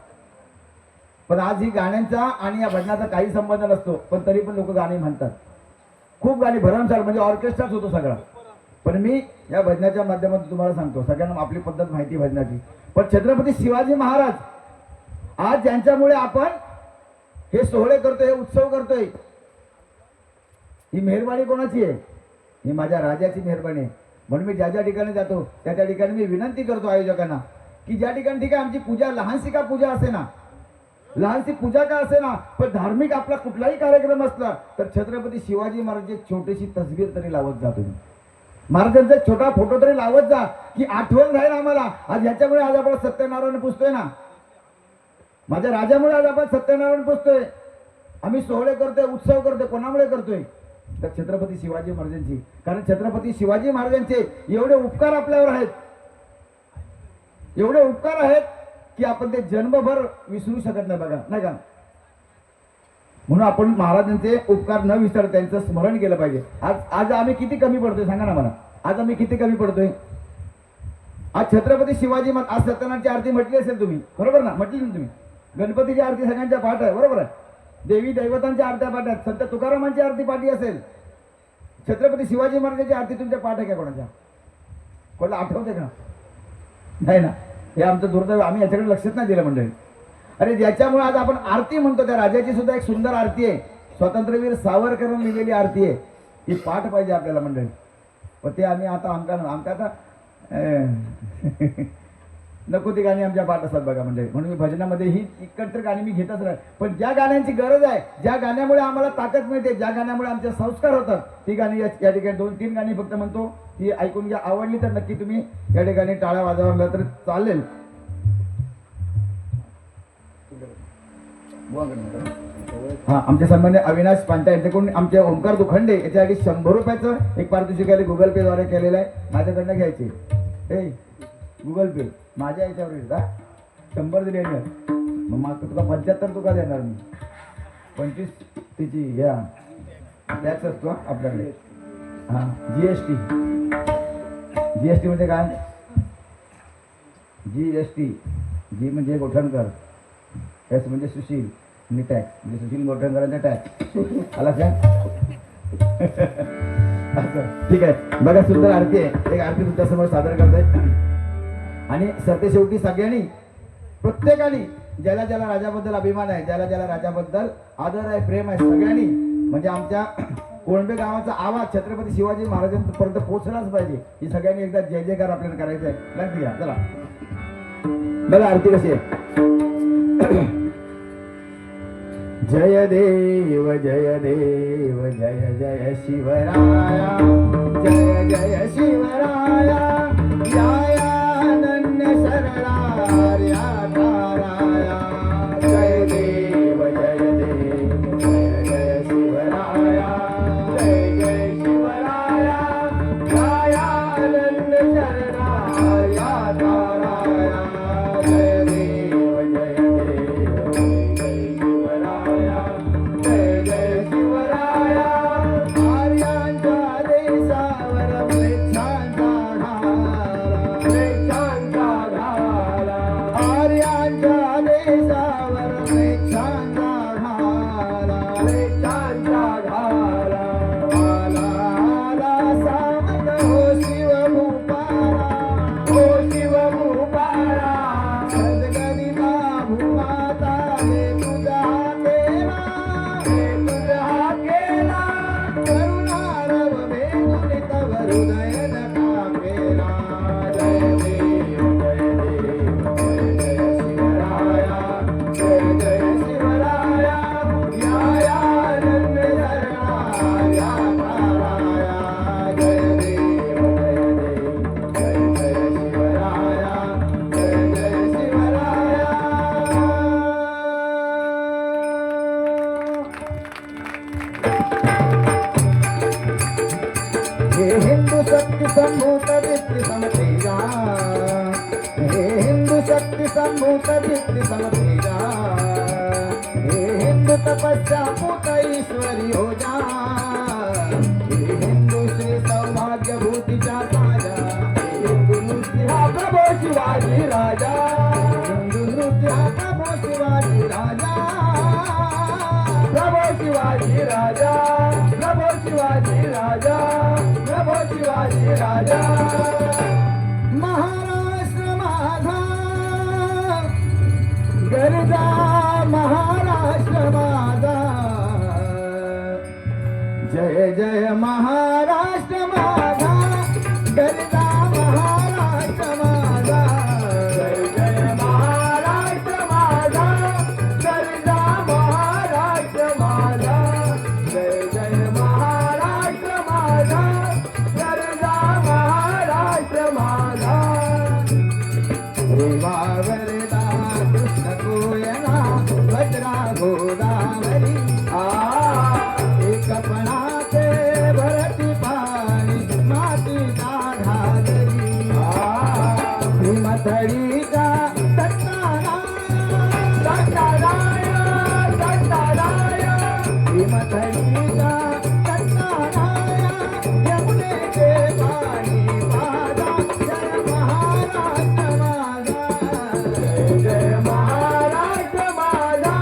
पण आज ही गाण्यांचा आणि या भजनाचा काही संबंध नसतो, पण तरी पण लोक गाणी म्हणतात. खूप गाणी भरमसाठ म्हणजे ऑर्केस्ट्राच होतो सगळा. पण मी या भजनाच्या माध्यमातून तुम्हाला सांगतो, सगळ्यांना आपली पद्धत माहिती भजनाची. पण छत्रपती शिवाजी महाराज आज ज्यांच्यामुळे आपण हे सोहळे करतोय, हे उत्सव करतोय, ही मेहरबानी कोणाची आहे? ही माझ्या राजाची मेहरबानी आहे. म्हणून मी ज्या ज्या ठिकाणी जातो त्या त्या ठिकाणी मी विनंती करतो आयोजकांना की ज्या ठिकाणी ठीक आहे आमची पूजा लहानशी का पूजा असे ना, लहानशी पूजा का असे ना, पण धार्मिक आपला कुठलाही कार्यक्रम असला तर छत्रपती शिवाजी महाराजांची एक छोटीशी तसबीर तरी लावत जा तुम्ही. महाराजांचा एक छोटा फोटो तरी लावत जा की आठवण राहील आम्हाला. आज याच्यामुळे आज आपण सत्यनारायण पुजतोय ना, माझ्या राजामुळे आज आपण सत्यनारायण पुजतोय. आम्ही सोहळे करतोय, उत्सव करतोय, कोणामुळे करतोय? तर छत्रपती शिवाजी महाराजांची. कारण छत्रपती शिवाजी महाराजांचे एवढे उपकार आपल्यावर आहेत, एवढे उपकार आहेत की आपण ते जन्मभर विसरू शकत नाही बघा, नाही का. म्हणून आपण महाराजांचे उपकार न विसर त्यांचं स्मरण केलं पाहिजे. आज आज आम्ही किती कमी पडतोय सांगा ना मला. आज आम्ही किती कमी पडतोय. आज छत्रपती शिवाजी महाराज, आज सत्यनारायणची आरती म्हटली असेल तुम्ही, बरोबर ना, म्हटली ना तुम्ही. गणपतीची आरती सगळ्यांच्या पाठ आहे, बरोबर आहे. देवी दैवतांच्या आरत्या पाठ आहेत. संत तुकारामांची आरती पाठी असेल. छत्रपती शिवाजी महाराजांची आरती तुमच्या पाठ आहे का कोणाच्या? कोणाला आठवते का? नाही ना. हे आमचं दुर्दैव, आम्ही याच्याकडे लक्षच नाही दिलं मंडळी. अरे ज्याच्यामुळे आज आपण आरती म्हणतो त्या राजाची सुद्धा एक सुंदर आरती आहे, स्वातंत्र्यवीर सावरकरांनी लिहिलेली आरती आहे. ही पाठ पाहिजे आपल्याला मंडळी. पण ते आम्ही आता आमका आता नको ती गाणी आमच्या पाठ असतात बघा मंडळी. म्हणून मी भजनामध्ये ही इकडचं गाणी मी घेतच नाही. पण ज्या गाण्यांची गरज आहे, ज्या गाण्यामुळे आम्हाला ताकद मिळते, ज्या गाण्यामुळे आमचे संस्कार होतात, ती गाणी या ठिकाणी 2-3 गाणी फक्त म्हणतो. ती ऐकून घ्या. आवडली तर नक्की तुम्ही या ठिकाणी टाळ्या वाजवल्या तर चालेल. हा, आमचे सन्मान्य अविनाश पांटा यांच्याकडून आमचे ओंकार दुखंडे याच्यासाठी 100 रुपयाचं एक पारितोषिक गुगल पे द्वारे केलेलं आहे. माझ्याकडनं घ्यायचे. ए गुगल पे माझ्या याच्यावर येईल का? 100 दिले मग मग तुला 75 तुका देणार मी. 25 तिची घ्या, टॅक्स असतो आपल्याकडे. हा, जीएसटी. जीएसटी म्हणजे काय? जीएसटी. जी म्हणजे गोठणकर, एस म्हणजे सुशील आणि टॅक्स म्हणजे सुशील गोठणकरांचा टॅक्स आला का? असं ठीक आहे. बघा सुंदर आरती आहे. एक आरती तुमच्यासमोर सादर करतोय. आणि सरते शेवटी सगळ्यांनी प्रत्येकाने ज्याला ज्याला राजाबद्दल अभिमान आहे, ज्याला ज्याला राजाबद्दल आदर आहे, प्रेम आहे, सगळ्यांनी म्हणजे आमच्या कोळंबे गावाचा आवाज छत्रपती शिवाजी महाराजांपर्यंत पोहोचलाच पाहिजे. ही सगळ्यांनी एकदा जय जयकार आपल्याला करायचं आहे. लक्ष द्या. चला बघा आरती कशी आहे. जय देव जय देव जय जय शिवराया, जय जय शिवराया, या अनन्य शरणार्या ताराया. जय देव जय देव जय जय शिवराया, जय जय शिवराया, या अनन्य शरणार्या ताराया. जय देव जय देव जय जय शिवराया, जय जय शिवराया. आर्यांच्या देशावर वृक्षांचा आर्यांच्या देशावर वृक्षांचा घाला, वृक्षांचा घाला. आला आला सावत हो शिवभूपाला, हो शिवभूपाला. सद्गदिता भूमाता हे तुझा केला, हे तुझा केला. करुणारव भेदून तव हृदय नका केला. जय देव जय देव जय जय शिवराया, जय जय शिवराया, या अनन्य शरणार्या ताराया. जय देव जय देव जय जय शिवराया, जय जय शिवराया. हे हिंदू शक्ती संभूत दिप्ती समतेजा, हे हिंदू शक्ती संभूत दिप्ती समतेजा. हे हिंदू तपस्या पूत ईश्वर हरी हो जा हिंदू श्री सौभाग्यभूतीच्या साजा हिंदू नृत्य हा प्रभो शिवाजी राजा हिंदू नृत्य हा प्रभो शिवाजी राजा प्रभो शिवाजी राजा प्रभो शिवाजी राजा प्रभो शिवाजी राजा महाराष्ट्र माझा गरजा महाराष्ट्र माझा जय जय महाराष्ट्र माझा गरजा महाराष्ट्र माझा जय जय महाराष्ट्र माझा गरजा महाराष्ट्र माझा जय जय महाराष्ट्र माझा गरजा महाराष्ट्र माझा रेवा वरदा कृष्ण कोयना भद्रा गोदावरी एकपणाचे भरती पाणी मातीचा ढालरी भीमथडीचा दत्ताराया दत्ताराया दत्ताराया भीमथडीचा दत्ताराया यमुनेचे पाणी पाजा जय महाराष्ट्र माझा जय महाराष्ट्र माझा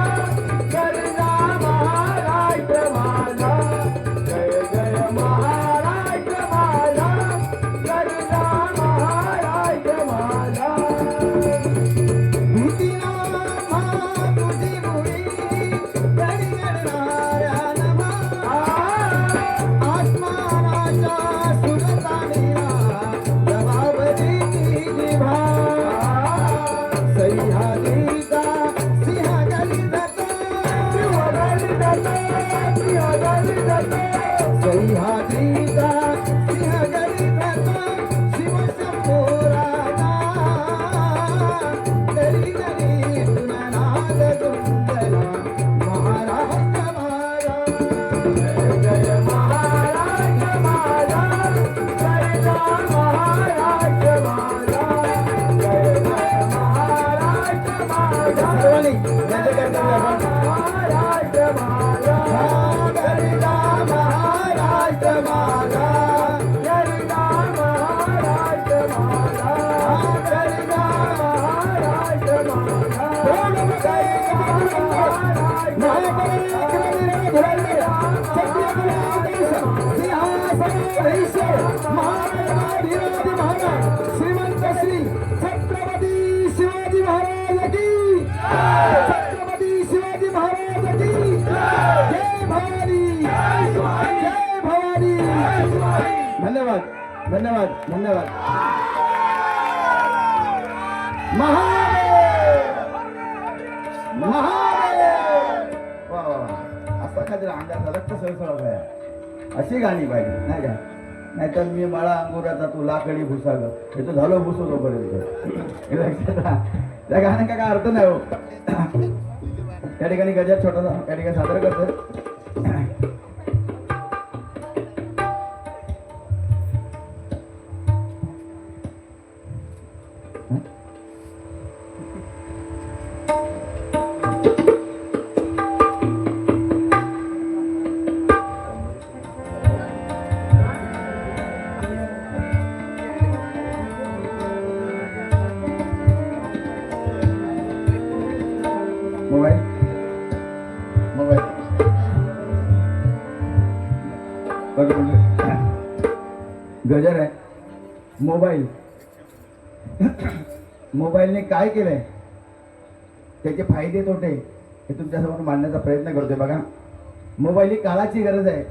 गरजा महाराष्ट्र माझा जय जय महाराष्ट्र माझा गरजा महाराष्ट्र माझा भीतीला तुझी मुळी गडगडणाऱ्या नमा आसमानाच्या सुरतानीला जबाबदारी जिभा सह्याद्रीचा सिंह गलित सह्याद्रीचा सिंह गलित शिवशंभो राजा दरी दरी तुनाद गुंजला महाराष्ट्र माझा जय जय महाराष्ट्र माझा जय जय महाराष्ट्र माझा जय जय महाराष्ट्र माझा सर्वांनी त्यांच्या महाराष्ट्र माझा गरजा महाराष्ट्र माझा गरजा महाराष्ट्र माझा गरजा महाराष्ट्र माझा श्रीमंत श्री छत्रपती शिवाजी महाराज की छत्रपती शिवाजी महाराज की जय भवानी जय भवानी धन्यवाद धन्यवाद धन्यवाद महादेव महादेव वा वा असा काहीतरी अंगाचा रक्त सळसळत आहे अशी गाणी पाहिजे नाही का नाहीतर मी मला अंगुराचा तू लाकडी भुसाग हे तर झालं भुसो तोपर्यंत त्या गाण्याचा काय अर्थ नाही हो त्या ठिकाणी गजर छोटासा त्या ठिकाणी सादर करतो मोबाईल मोबाईल गजर आहे मोबाईल मोबाईलने काय केलंय त्याचे फायदे तोटे हे तुमच्यासमोर मांडण्याचा प्रयत्न करतोय बघा मोबाईल ही काळाची गरज आहे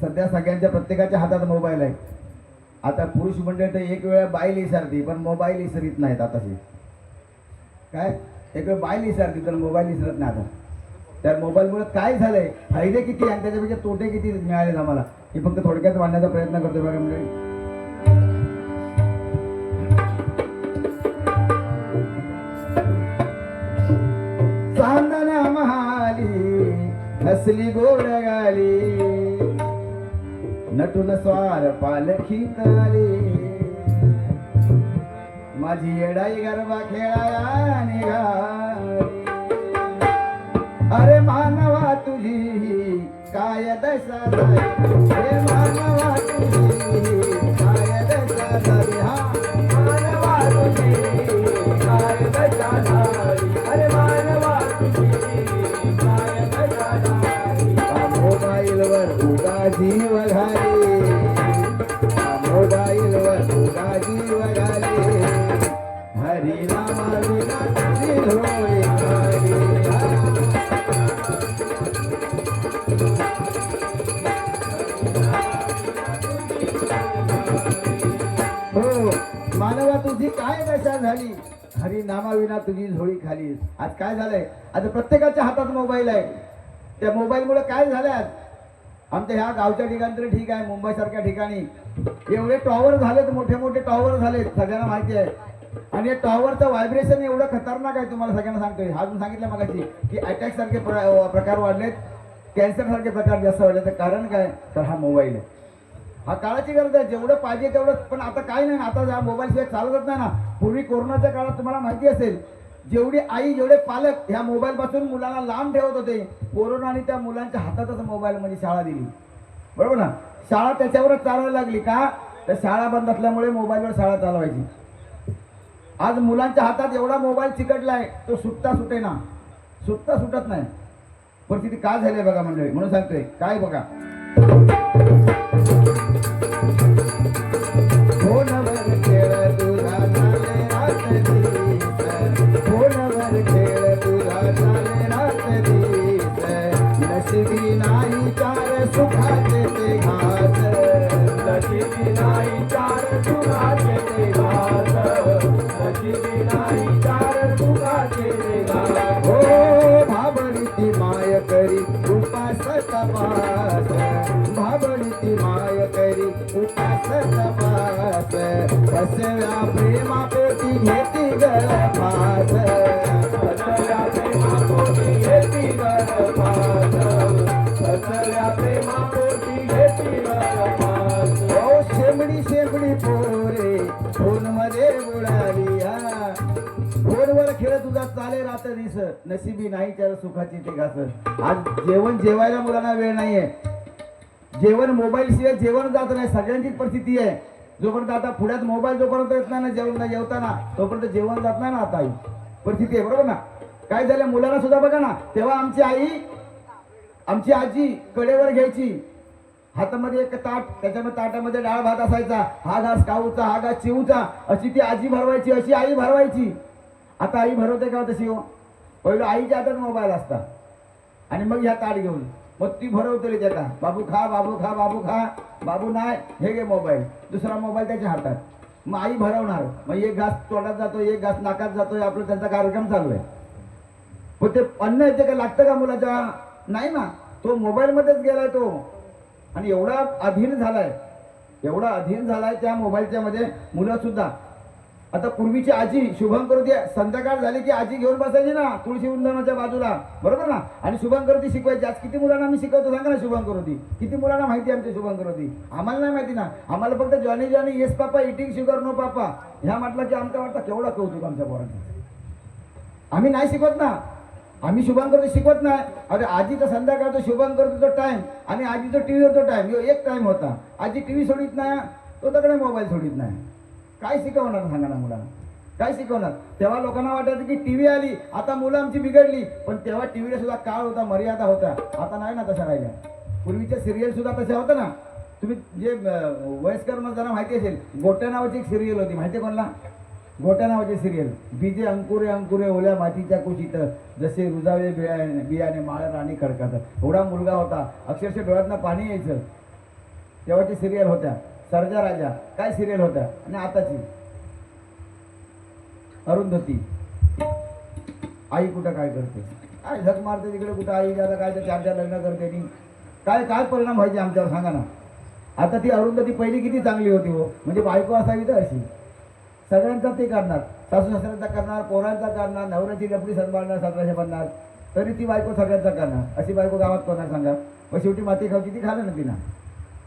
सध्या सगळ्यांच्या प्रत्येकाच्या हातात मोबाईल आहे आता पुरुष मंडळ तर एक वेळा बाईल विसरते पण मोबाईल विसरीत नाहीत आताशी काय एक वेळ बाईल विसरते तर मोबाईल विसरत नाही आता त्या मोबाईलमुळे काय झालंय फायदे किती आणि त्याच्यापेक्षा तोटे किती मिळाले आम्हाला हे फक्त थोडक्यात मांडण्याचा प्रयत्न करतोय बघा मंडळी चांदण्या महाली हसली गोड गाली नटून स्वार पालखीत आली माझी येडाई गरबा खेळाया निघाली अरे मानवा तुझी काय दशा झाली हे मानवा तुझी काय दशा झाली हा मानवा तुझी काय दशा झाली अरे मानवा तुझी काय दशा झाली मोबाईलवर उगा जीव घाले मोबाईलवर उगा जीव घाले हरी नामा विना तुझी होय हो मानवा तुझी काय दशा झाली हरी नामा विना तुझी झोळी खाली आज काय झालंय आता प्रत्येकाच्या हातात मोबाईल आहे त्या मोबाईलमुळे काय झालं आमच्या ह्या गावच्या ठिकाणी तरी ठीक आहे मुंबई सारख्या ठिकाणी एवढे टॉवर झालेत मोठे मोठे टॉवर झालेत सगळ्यांना माहिती आहे आणि या टॉवरचं व्हायब्रेशन एवढं खतरनाक आहे तुम्हाला सगळ्यांना सांगतोय अजून सांगितलं मगाशी की अटॅक सारखे प्रकार वाढलेत कॅन्सर सारखे प्रकार जास्त वाढले कारण काय तर हा मोबाईल आहे हा काळाची गरज आहे जेवढं पाहिजे तेवढं पण आता काय नाही आता या मोबाईल शिवाय चालतच नाही ना पूर्वी कोरोनाच्या काळात तुम्हाला माहिती असेल जेवढी आई जेवढे पालक ह्या मोबाईल पासून मुलांना लांब ठेवत होते कोरोना आणि त्या मुलांच्या हातातच मोबाईल मध्ये शाळा दिली बरोबर ना शाळा त्याच्यावरच चालवायला लागली का तर शाळा बंद असल्यामुळे मोबाईलवर शाळा चालवायची आज मुलांच्या हातात एवढा मोबाईल चिकटलाय तो सुटत नाही परिस्थिती काय झाली बघा मंडळी म्हणून सांगतोय काय बघा फोनवर खेळ तुझा झाले रात्री फोनवर खेळ तुझा झाले रात्री नशिबी नाही चार सुखाचे ते घास नशिबी नाही चार सुखाचे ते घास नशिबी नाही चार सुखाचे ते घास हो भाबडीची माय करी उपास तपास भाबडीची माय करी उपास तपास फसव्या प्रेमापोटी घेती गळफास फसव्या प्रेमापोटी घेती गळफास फसव्या प्रेमापोटी घेती गळफास ओ शेंबडी शेंबडी पोरे फोनमध्ये बुडाली हा फोनवर खेळ तुझा चाले रात दिस नशिबी नाही त्याला सुखाची ते घास आज जेवण जेवायला मुलांना वेळ नाहीये जेवण मोबाईल शिवाय जेवण जात नाही सगळ्यांचीच परिस्थिती आहे जोपर्यंत आता पुढ्यात मोबाईल जोपर्यंत येत नाही ना जेवताना तोपर्यंत जेवण जात नाही ना आता आई परिस्थिती आहे बरोबर ना काय झालं मुलांना सुद्धा बघा ना तेव्हा आमची आजी कडेवर घ्यायची हातामध्ये एक ताट त्याच्यामध्ये ताटामध्ये डाळ भात असायचा हा घास काऊचा हा घास चिवचा अशी ती आजी भरवायची अशी आई भरवायची आता आई भरवते का तशी हो पहिलं आईच्या हातात मोबाईल असता आणि मग ह्या ताट घेऊन मग ती भरवतली त्याला बाबू खा बाबू खा बाबू खा बाबू नाही हे घे मोबाईल दुसरा मोबाईल त्याच्या हातात मग आई भरवणार मग एक घास तोंडात जातो एक घास नाकात जातोय आपलं त्यांचा कार्यक्रम चालू आहे पण ते अन्न येते का लागतं का मुलाच्या नाही ना तो मोबाईलमध्येच गेलाय तो आणि एवढा अधीन झालाय त्या मोबाईलच्या मध्ये मुलं सुद्धा आता पूर्वीची आजी शुभंकरोती संध्याकाळ झाली की आजी घेऊन बसायची ना तुळशी वृंदावनाच्या बाजूला बरोबर ना आणि शुभंकरोती शिकवायची आज किती मुलांना मी शिकवतो सांगा ना शुभंकरोती किती मुलांना माहिती आमची शुभंकरोती आम्हाला नाही माहिती ना आम्हाला फक्त जॉनी जॉनी येस पापा इटिंग शुगर नो पापा ह्या म्हटलं की आमचा वाटतं केवढा कौतुक आमच्या पोरांचा आम्ही नाही शिकवत ना आम्ही शुभंकरोती शिकवत नाही अरे आजीचा संध्याकाळचा शुभंकरोतीचा टाइम आणि आजीचा टीव्हीवरचा टाइम एक टाइम होता आजी टीव्ही सोडित नाही तो तकडे मोबाईल सोडित नाही काय शिकवणार सांगा ना मुलांना काय शिकवणार तेव्हा लोकांना वाटायचं की टीव्ही आली आता मुलं आमची बिघडली पण तेव्हा टीव्हीला सुद्धा काळ होता मर्यादा होता आता नाही ना तशा राहिल्या पूर्वीच्या सिरियल सुद्धा तशा होत्या ना तुम्ही जे वयस्कर जरा माहिती असेल गोट्या नावाची एक सिरियल होती माहिती कोणाला गोट्या नावाची सिरियल बीजे अंकुरे अंकुरे ओल्या मातीच्या कुशीत जसे रुजावे बियाणे माळ राणी खडकात एवढा मुलगा होता अक्षरशः डोळ्यातनं पाणी यायचं तेव्हाची सिरियल होत्या सर्जा राजा काय सिरियल होत्या आणि आताची अरुंधती आई कुठं काय करते काय झक मारते तिकडे कुठं आई ज्याला काय तर चार लग्न करते ती काय काय परिणाम व्हायचे आमच्यावर सांगा ना आता ती अरुंधती पहिली किती चांगली होती हो म्हणजे बायको असावी तर अशी सगळ्यांचा ते करणार सासू सासऱ्यांचा करणार पोरांचा करणार नवऱ्याची लपडी सांभाळणार सासऱ्याच्या बनणार तरी ती बायको सगळ्यांचा करणार अशी बायको गावात कोणाला सांगा मग शेवटी माती खावची ती खाल्लं ना तिनं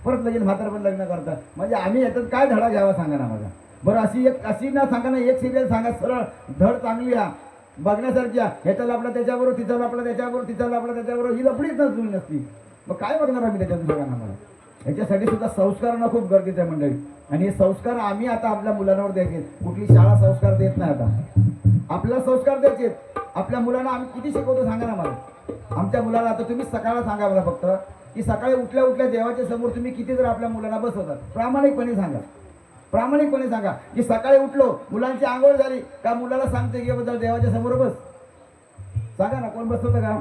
परत लगेच म्हातार पण लग्न करतात म्हणजे आम्ही याच्यात काय धडा घ्यावा सांगा ना माझा बरं अशी ना सांगा ना एक सिरियल सांगा सरळ धड चांगली हा बघण्यासारखी ह्याचा लपडा त्याच्याबरोबर तिचा लपडा त्याच्याबरोबर तिचा लपडा त्याच्याबरोबर ही लपडीच नसली मग काय बघणार आम्ही त्याच्यातून सगळ्यांना मला? याच्यासाठी सुद्धा संस्कारांना खूप गरजेचं आहे मंडळी. आणि हे संस्कार आम्ही आता आपल्या मुलांवर द्यायचे. कुठली शाळा संस्कार देत नाही आता, आपल्याला संस्कार द्यायचे. आपल्या मुलांना आम्ही किती शिकवतो सांगा ना मला. आमच्या मुलाला आता तुम्ही सकाळला सांगा मला फक्त की सकाळी उठल्या उठल्या देवाच्या समोर तुम्ही किती जर आपल्या मुलांना बसवतात, प्रामाणिकपणे सांगा. प्रामाणिकपणे सांगा की सकाळी उठलो, मुलांची आंघोळ झाली का मुलाला सांगते की बद्दल देवाच्या समोर बस. सांगा ना, कोण बसवतं का?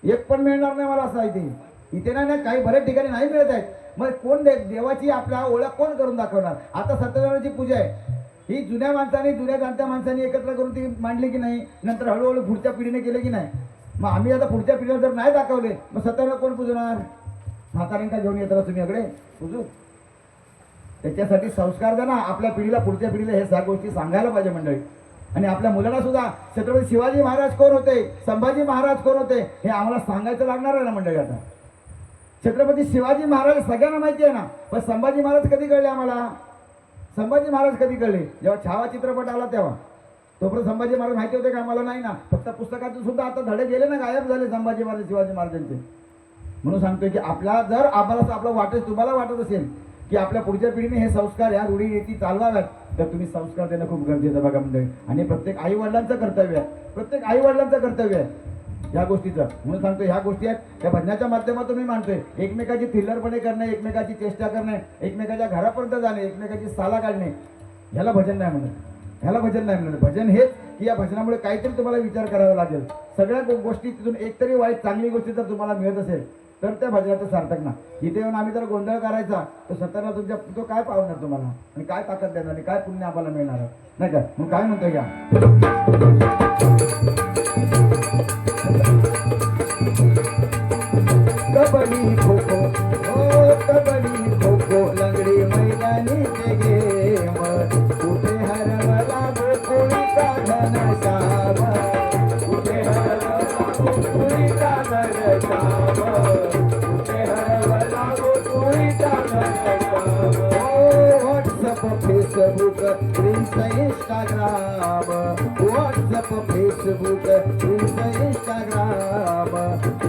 एक पण मिळणार नाही मला असं आहे ते. इथे नाही, काही बऱ्याच ठिकाणी नाही मिळत आहेत. मग कोण देवाची आपल्या ओळख कोण करून दाखवणार? आता सत्यनारायणाची पूजा आहे, ही जुन्या माणसांनी, जुन्या जाणत्या माणसांनी एकत्र करून ती मांडली की नाही? नंतर हळूहळू पुढच्या पिढीने केले की नाही? मग आम्ही आता पुढच्या पिढीला जर नाही दाखवले मग सत्यनारायण कोण पूजणार? म्हाताऱ्यांका घेऊन येतात तुम्ही इकडे पूजू? त्याच्यासाठी संस्कार द्या ना आपल्या पिढीला, पुढच्या पिढीला हे सगळ्या गोष्टी सांगायला पाहिजे मंडळी. आणि आपल्या मुलांना सुद्धा छत्रपती शिवाजी महाराज कोण होते, संभाजी महाराज कोण होते हे आम्हाला सांगायचं लागणार आहे ना मंडळी. आता छत्रपती शिवाजी महाराज सगळ्यांना माहिती आहे ना, पण संभाजी महाराज कधी कळले आम्हाला? संभाजी महाराज कधी कळले? जेव्हा छावा चित्रपट आला तेव्हा. तोपर्यंत संभाजी महाराज माहिती होते का? आम्हाला नाही ना. फक्त पुस्तकातून सुद्धा आता धडे गेले ना, गायब झाले संभाजी महाराज शिवाजी महाराजांचे. म्हणून सांगतोय की आपला जर आम्हाला आपलं वाटत, तुम्हाला वाटत असेल की आपल्या पुढच्या पिढीने हे संस्कार, ह्या रूढी रीती चालवाव्यात, तर तुम्ही संस्कार देणं खूप गरजेचं बघा मंडळी. आणि प्रत्येक आई वडिलांचं कर्तव्य आहे, प्रत्येक आई वडिलांचं कर्तव्य आहे या गोष्टीचं. म्हणून सांगतो ह्या गोष्टी आहेत त्या भजनाच्या माध्यमातून मी मानतोय. एकमेकाची थिल्लरपणे करणे, एकमेकाची चेष्टा करणे, एकमेकाच्या घरापर्यंत जाणे, एकमेकाची साला काढणे, ह्याला भजन नाही म्हणत. ह्याला भजन नाही म्हणत. भजन हेच की या भजनामुळे काहीतरी तुम्हाला विचार करावा लागेल. सगळ्या गोष्टी तिथून एकतरी वाईट चांगली गोष्टी जर तुम्हाला मिळत असेल तर त्या भजनाचं सार्थक ना. इथे येऊन आम्ही जर गोंधळ करायचा तर सत्याला तुमच्या तो काय पावणार तुम्हाला, आणि काय ताकद देणार, आणि काय पुण्य आम्हाला मिळणार आहे नाही का? मग काय म्हणतो घ्या, कबड्डी खो खो, हो कबड्डी खो खो, लंगडी मैदानी ते गेम, कुठे हरवला गोकुळीचा घनश्याम, कुठे हरवला गोकुळीचा घनश्याम, कुठे हरवला गोकुळीचा Ghanshyam. WhatsApp, Facebook, reels, Instagram, WhatsApp, Facebook, reels, Instagram,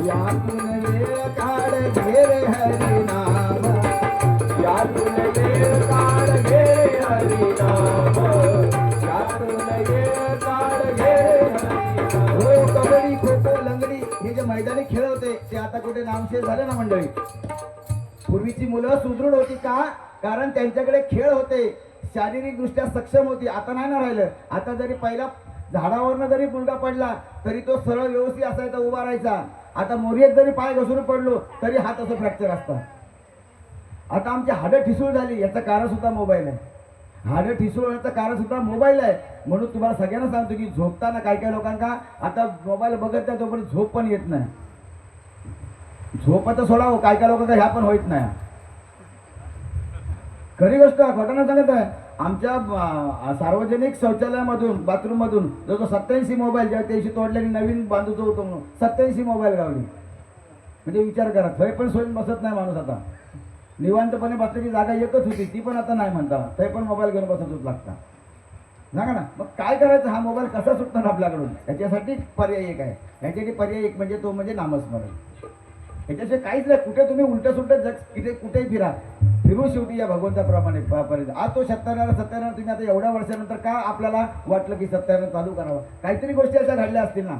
यातून वेळ काढ घे रे हरिनाम, यातून वेळ काढ घे रे हरिनाम, यातून वेळ काढ घे रे हरिनाम. हो कबड्डी खो खो लंगडी हे जे मैदानी खेळ होते ते आता कुठे नामशेष झाले ना मंडळी. पूर्वीची मुलं सुदृढ होती का? कारण त्यांच्याकडे खेळ होते, शारीरिक दृष्ट्या सक्षम होती. आता नाही ना राहिलं. आता जरी पहिला झाडावरनं जरी मुलगा पडला तरी तो सरळ व्यवस्थित असायचा, उभा राहायचा. आता मोरीत जरी पाय घसरून पडलो तरी हात असं फ्रॅक्चर असतात. आता आमची हाडं ठिसूळ झाली, याचं कारण सुद्धा मोबाईल आहे. हाडं ठिसूळ होण्याचं कारण सुद्धा मोबाईल आहे. म्हणून तुम्हाला सगळ्यांना सांगतो की झोपताना काही काही लोकांना आता मोबाईल बघत नाही तोपर्यंत झोप पण येत नाही. झोपाचं सोडा हो, काय काय लोकांना ह्या पण होत नाही. खरी गोष्ट खोटाना सांगत आहे. आमच्या सार्वजनिक शौचालयामधून, बाथरूम मधून जो 87 मोबाईल जेव्हा त्याशी तोडल्याने नवीन बांधूच होतो म्हणून 87 मोबाईल गावली. म्हणजे विचार करा, थंय पण सोयीन बसत नाही माणूस. आता निवांतपणे बसण्याची जागा एकच होती, ती पण आता नाही म्हणता, थंय पण मोबाईल घेऊन बसतच लागता. सांगा ना, मग काय करायचं? हा मोबाईल कसा सुटणार आपल्याकडून? याच्यासाठी पर्याय एक आहे. याच्यासाठी पर्याय एक म्हणजे तो म्हणजे नामस्मरण. याच्याशिवाय काहीच नाही. कुठे तुम्ही उलट सुलट जग तिथे कुठेही फिरा, फिरू शेवटी या भगवंताप्रमाणे पर्यंत. आज तो सत्यानारायण तुम्ही आता एवढ्या वर्षानंतर का आपल्याला वाटलं की सत्यानारायण चालू करावं? काहीतरी गोष्टी अशा घडल्या असतील ना,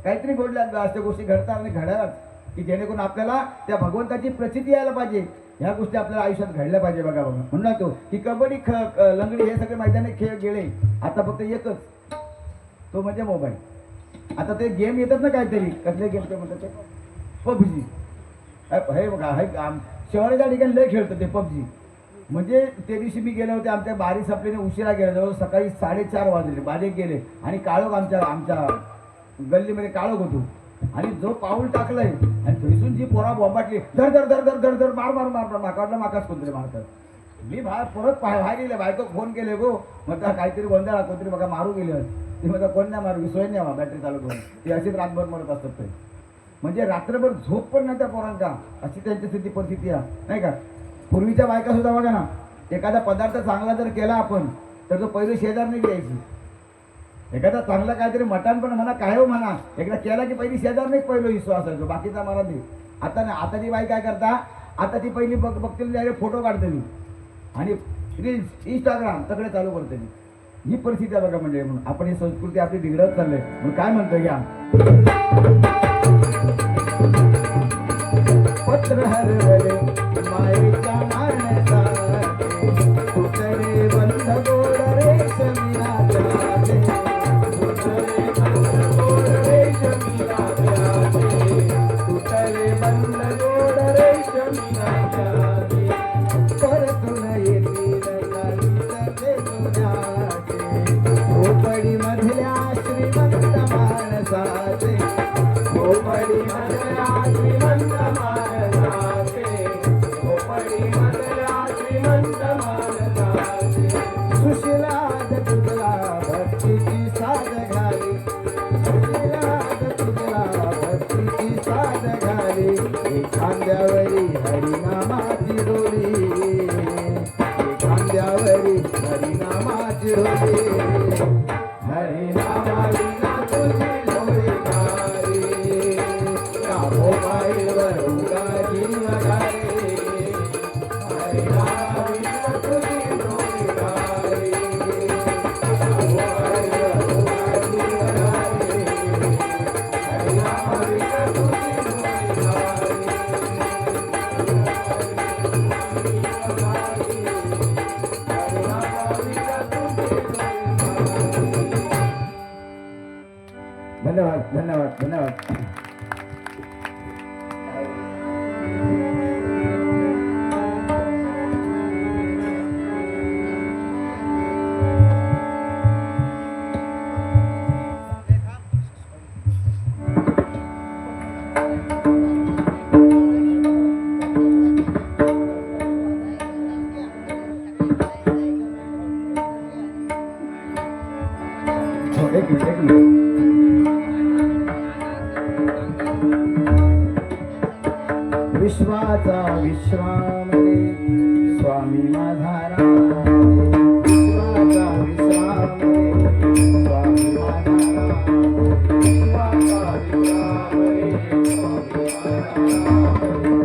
काहीतरी घडल्या अशा गोष्टी घडतात आणि घडाव्याच की जेणेकरून आपल्याला त्या भगवंताची प्रचिती यायला पाहिजे. ह्या गोष्टी आपल्याला आयुष्यात घडल्या पाहिजे. बघा म्हणून तो की कबड्डी लंगडी हे सगळे मैदानी खेळ गेले. आता फक्त एकच, तो म्हणजे मोबाईल. आता ते गेम येतात ना काहीतरी, कसले गेम ते म्हणतात ते पबजी. हे बघा, हे शहराच्या ठिकाणी लय खेळतं ते पबजी. म्हणजे ते दिवशी मी गेले होते, आमच्या बारी संपलीने उशिरा गेले, जवळ सकाळी 4:30 वाजले. बारीक गेले आणि काळोख आमच्या गल्लीमध्ये काळोख होतो. आणि जो पाऊल टाकलंय आणि थैसून जी पोरा बोंबाटली, धर धर धर धर धर धर मार मार मार माकाडला माकाच कोणतरी मारतात. मी परत बाहेर गेले, बायको फोन केले गो, मग काहीतरी गोंधळा, कोणतरी बघा मारू गेले. ते म्हणता कोण नाही मारू, सोय नाही व्हा, बॅटरी चालू करून. ती अशीच रातभर मरत असतात ते. म्हणजे रात्रभर झोप पण नाही त्या पोरांका, अशी त्यांची स्थिती परिस्थिती आहे नाही का. पूर्वीच्या बायका सुद्धा बघा ना, एखादा पदार्थ चांगला जर केला आपण तर तो पहिले शेजारने द्यायची. एखादा चांगला काहीतरी मटण पण म्हणा, काय हो म्हणा, एकदा केला की पहिली शेजारनेच पहिलं हिस्सा असायचो, बाकीचा मला दे. आता ना आता ती बाई काय करता, आता ती पहिली बघतील फोटो काढतली आणि रील्स इंस्टाग्राम सगळे चालू करतली. ही परिस्थिती आहे बघा म्हणजे. म्हणून आपण ही संस्कृती आपली बिघडत चाललंय. म्हणून काय म्हणतो घ्या, पत्र हरवले मायेच्या मारण्यासाठी, कुठे बंद गोड रेशमिया प्याले, कुठे बंद गोड रेशमिया प्याले, कुठे बंद गोड रेशमिया प्याले, परतून येतील ललित तुझ्याचे, झोपडी मधल्या श्रीमंत माणसाचे, झोपडी मधल्या श्रीमंत माणसाचे, झोपडी मधल्या श्रीमंत माणसाचे, सुशिलाद तुझला भक्तीची साध घाली, सुशिलाद तुझला भक्तीची साध घाली, एखाद्यावरी हरिनामाची डोली, एखाद्यावरी हरिनामाची डोली, हरिनामाची तुझी डोली गारी, कापो बाईवर उगा जीव गारी, हरिनामाची तुझी डोली गारी, कापो बाईवर उगा जीव गारी, हरिनामाची तुझी डोली गारी. धन्यवाद धन्यवाद धन्यवाद. एक मिनिट. विश्वाचा विश्राम रे स्वामी माझा राम, विश्वाचा विश्राम रे स्वामी माझा राम, विश्वाचा विश्राम रे स्वामी माझा राम,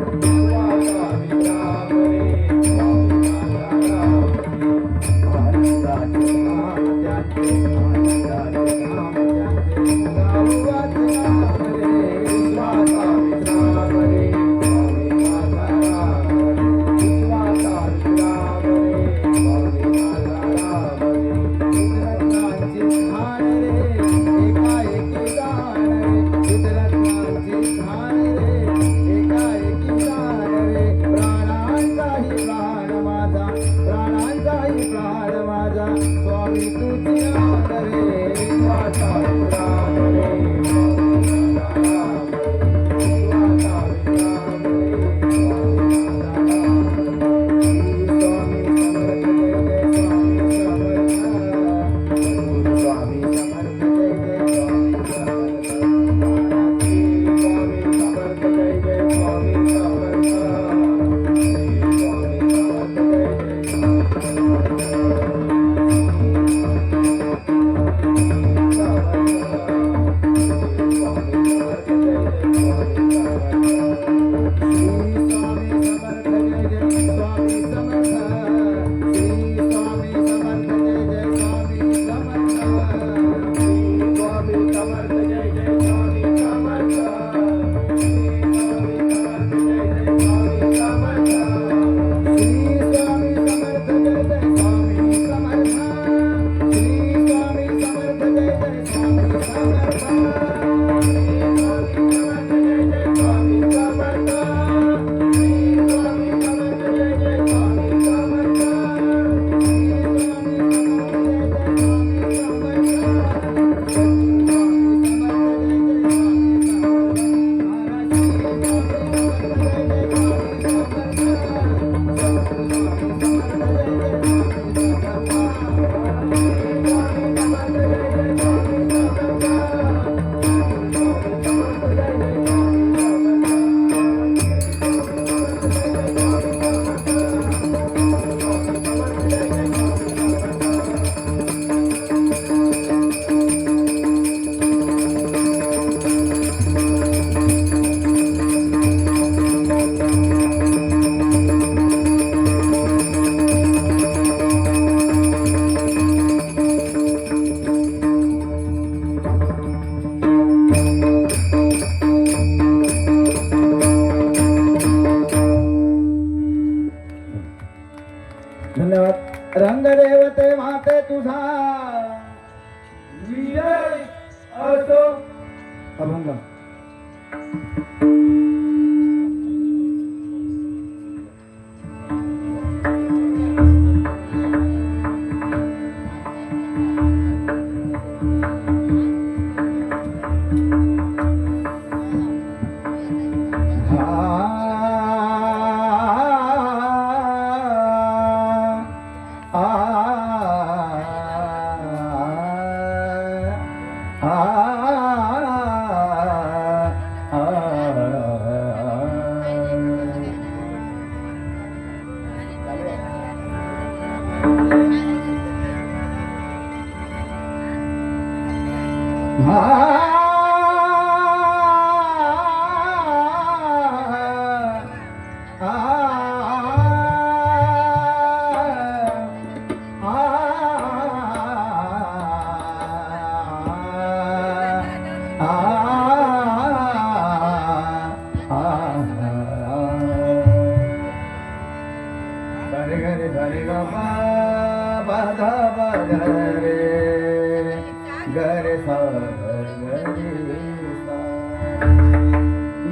विश्वाचा विश्राम रे स्वामी माझा राम, आनंदाचे नाम त्याचे, आनंदाचे नाम त्याचे, गावाचे नाम रे, विश्वाचा विश्राम रे धन्यवाद. रंगदेवते माते तुझा विजय असो. अभंग.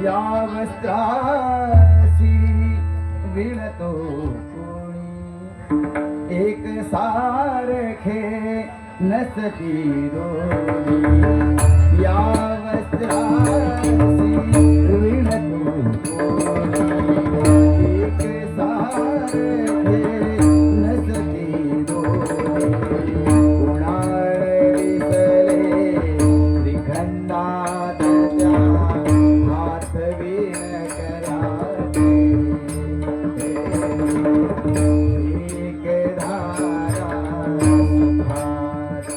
या वस्त्रासी विणतो कोणी एक सारखे नसती दोन्ही. या वस्त्रासी विणतो कोणी एक सारखे नसती दोन्ही. कुणाळ विसले त्रिखंडात त्या हात वीण कराते. एक धारा सुखात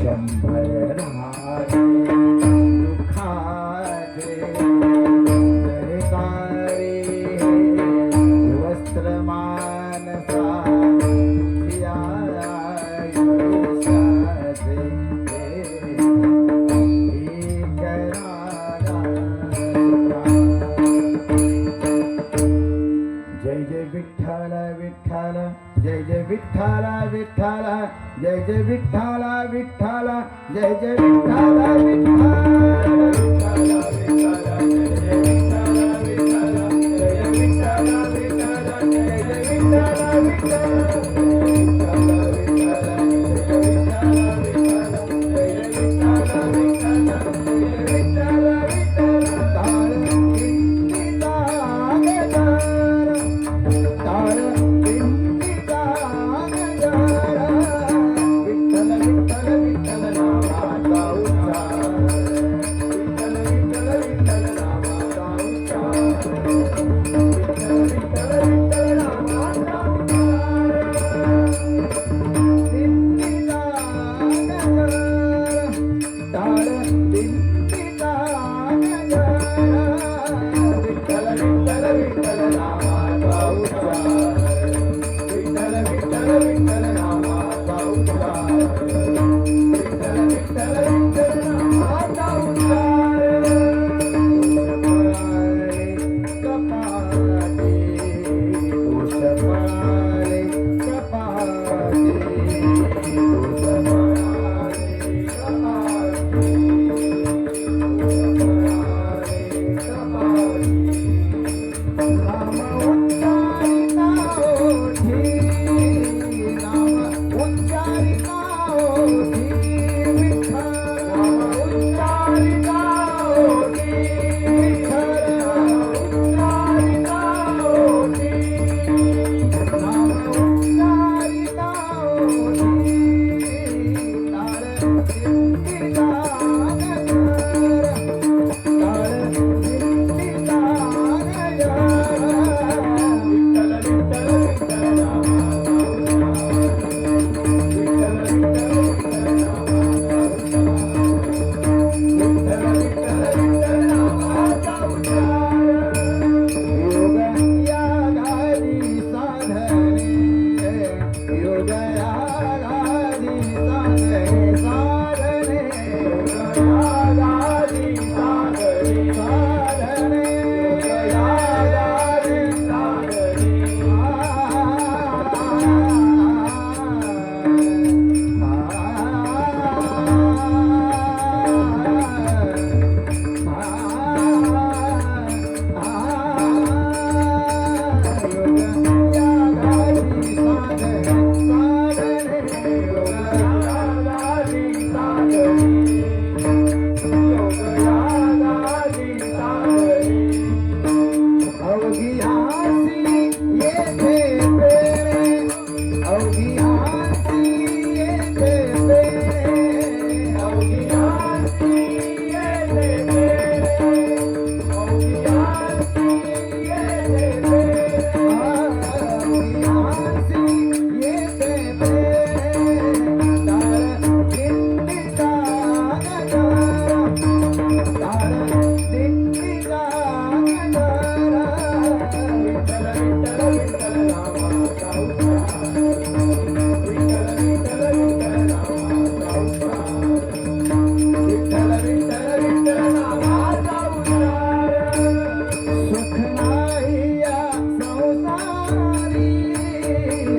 शंभर धारे दुःखाचे. दरकारी वस्त्र मानसा जिया आयुष्याचे. जय जय विठ्ठल विठ्ठल जय जय विठ्ठल विठ्ठल जय जय विठ्ठल विठ्ठल जय जय विठ्ठल विठ्ठल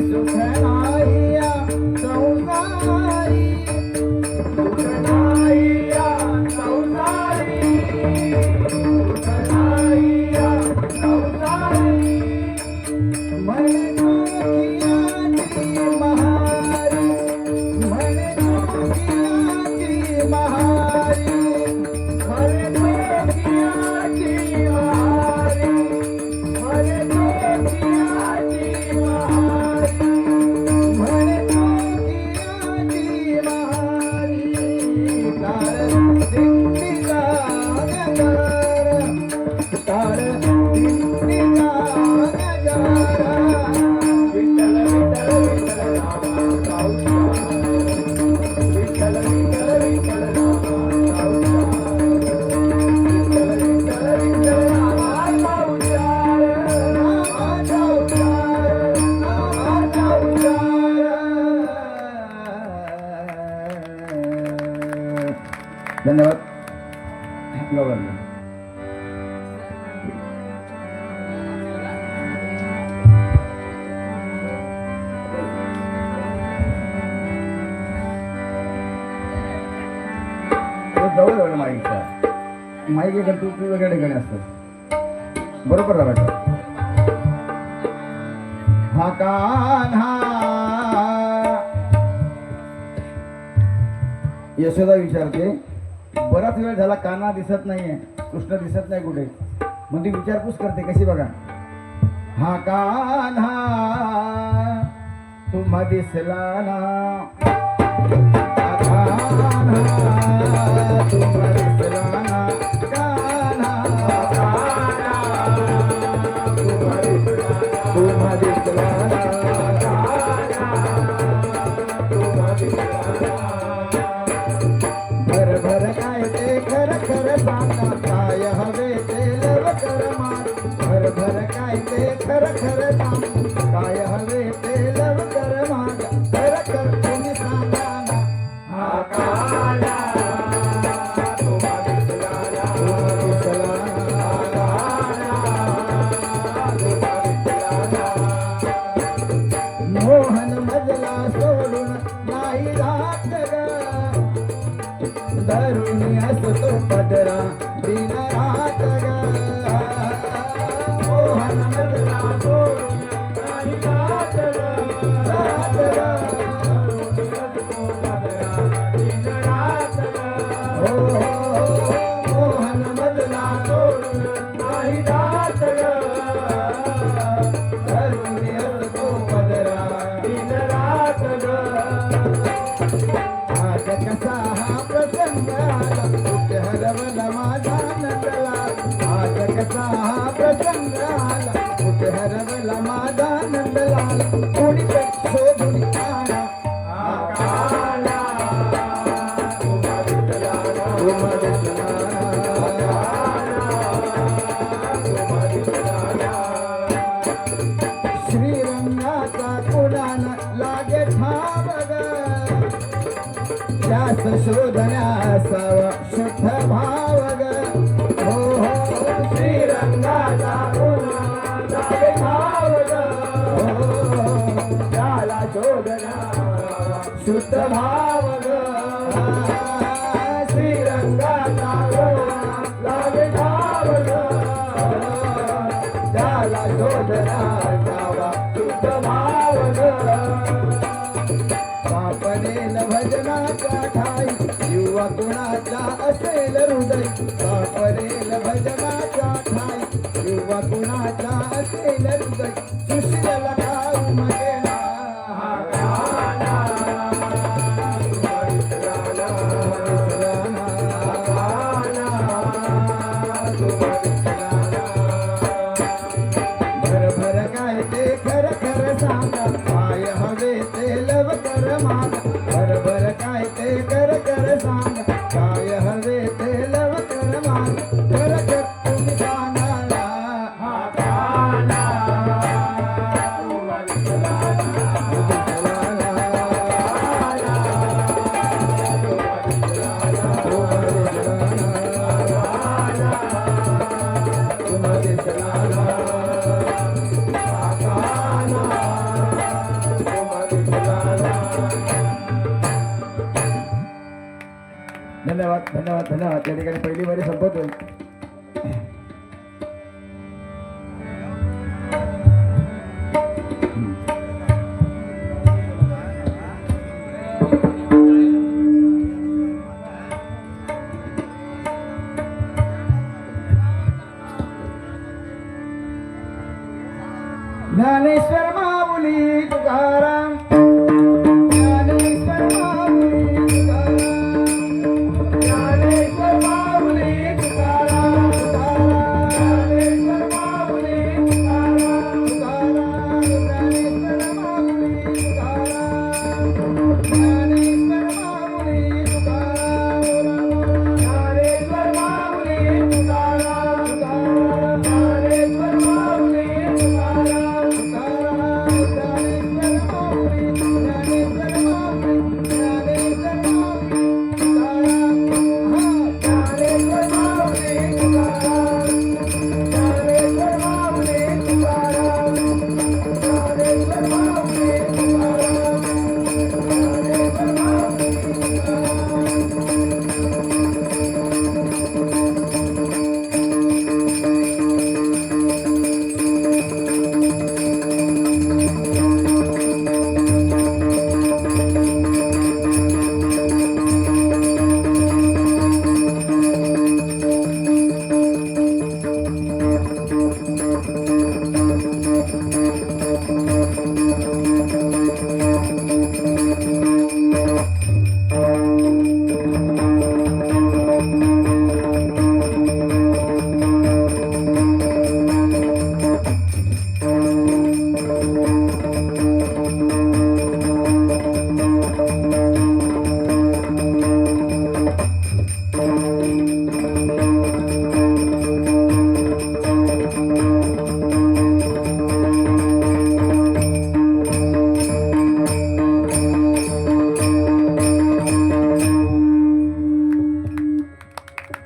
सुख नाही या संसारी सुख नाही या संसारी सुख नाही या संसारी म्हणे जोगियाची महारी म्हणे जोगियाची महारी म्हणे जोगियाची महारी म्हणे जोगियाची महारी म्हणे जोगियाची महारी तार दिंडीचा गजर तार दिंडीचा गजर विठ्ठल विठ्ठल विठ्ठल नामा विठ्ठल विठ्ठल विठ्ठल नामा विठ्ठल विठ्ठल विठ्ठल नामाचा उच्चार नामाचा उच्चार नामाचा उच्चार धन्यवाद गौरव जवळ जवळ माईकचा माईक एका तू वेगळ्या ठिकाणी असतं बरोबर ना बेटा हा कान्हा यशोदा विचारते बराच वेळ झाला कान्हा दिसत नाहीये कृष्ण दिसत नाही कुठे मग ती विचारपूस करते कशी बघा हा कान्हा तुम्हा दिसला ना भर भर काय ते खर खर सांगा काय हवे ते लवकर माग भर भर काय ते खर खर सांग काय हवे ते लवकर माग खर खर तुम्ही सांगा ना हा काला तुम्हा दिसला ना मोहन मजला सोडून नाही रात ग धरुणी असतो पदरा दिन रात ग मोहन मजला सोडून नाही रात ग रात ग धरुणी असतो पदरा दिन रात ग मोहन मजला सोडून नाही रात ग धरुणी असतो पदरा दिन रात ग आज कसा हा प्रसंग आला कुठे हरवला माझा नंदला आज कसा हा प्रसंग आला कुठे हरवला माझा नंदला कोणी शोधून आला हा काला तुम्हा दिसला ना तुम्हा दिसला ना श्रीरंगाचा कुणाला लागे ठाव ग जास्त शोधण्यासावा शुद्ध भाव ग हो हो श्रीरंगाचा कुणाला लागे ठाव ग हो त्याला शोधण्या शुद्ध भाव ग श्रीरंगाचा कुणाला लागे ठाव ग त्याला शोधण्यासावा शुद्ध भाव ग सापडेल भजनाचा ठाई युवा कुणाचा असेल हृदय सापडेल भजनाचा ठाई युवा कुणाचा असेल हृदय सुशीला ठाऊ मगेना हा काला तुम्हा दिसला ना धन्यवाद धन्यवाद. त्या ठिकाणी पहिली वारी संपवतोय. ज्ञानेश्वर माऊली तुकाराम, ज्ञानेश्वर माऊली तुकाराम, ज्ञानेश्वर माऊली तुकाराम, ज्ञानेश्वर माऊली तुकाराम, ज्ञानेश्वर माऊली तुकाराम, ज्ञानेश्वर माऊली तुकाराम, ज्ञानेश्वर माऊली तुकाराम, ज्ञानेश्वर माऊली तुकाराम.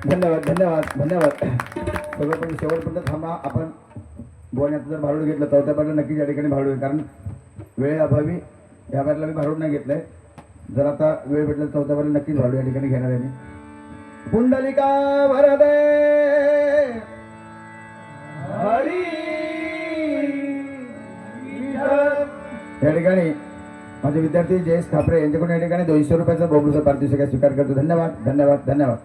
धन्यवाद धन्यवाद धन्यवाद. सगळं पण शेवटपर्यंत थांबा. आपण बोलण्याचं जर भारूड घेतलं चौथ्या पाऱ्याला नक्कीच या ठिकाणी भारूड आहे, कारण वेळेअभावी या पाऱ्याला मी भारूड नाही घेतलंय. जर आता वेळ भेटला चौथ्या पाऱ्याला नक्कीच भारूड या ठिकाणी घेणार आहे मी. पुंडलिका वरदे हरी या ठिकाणी माझे विद्यार्थी जयेश खापरे यांच्याकडून या ठिकाणी 200 रुपयाचा बहुमूल्य पारितोषिक स्वीकार करतो. धन्यवाद धन्यवाद धन्यवाद.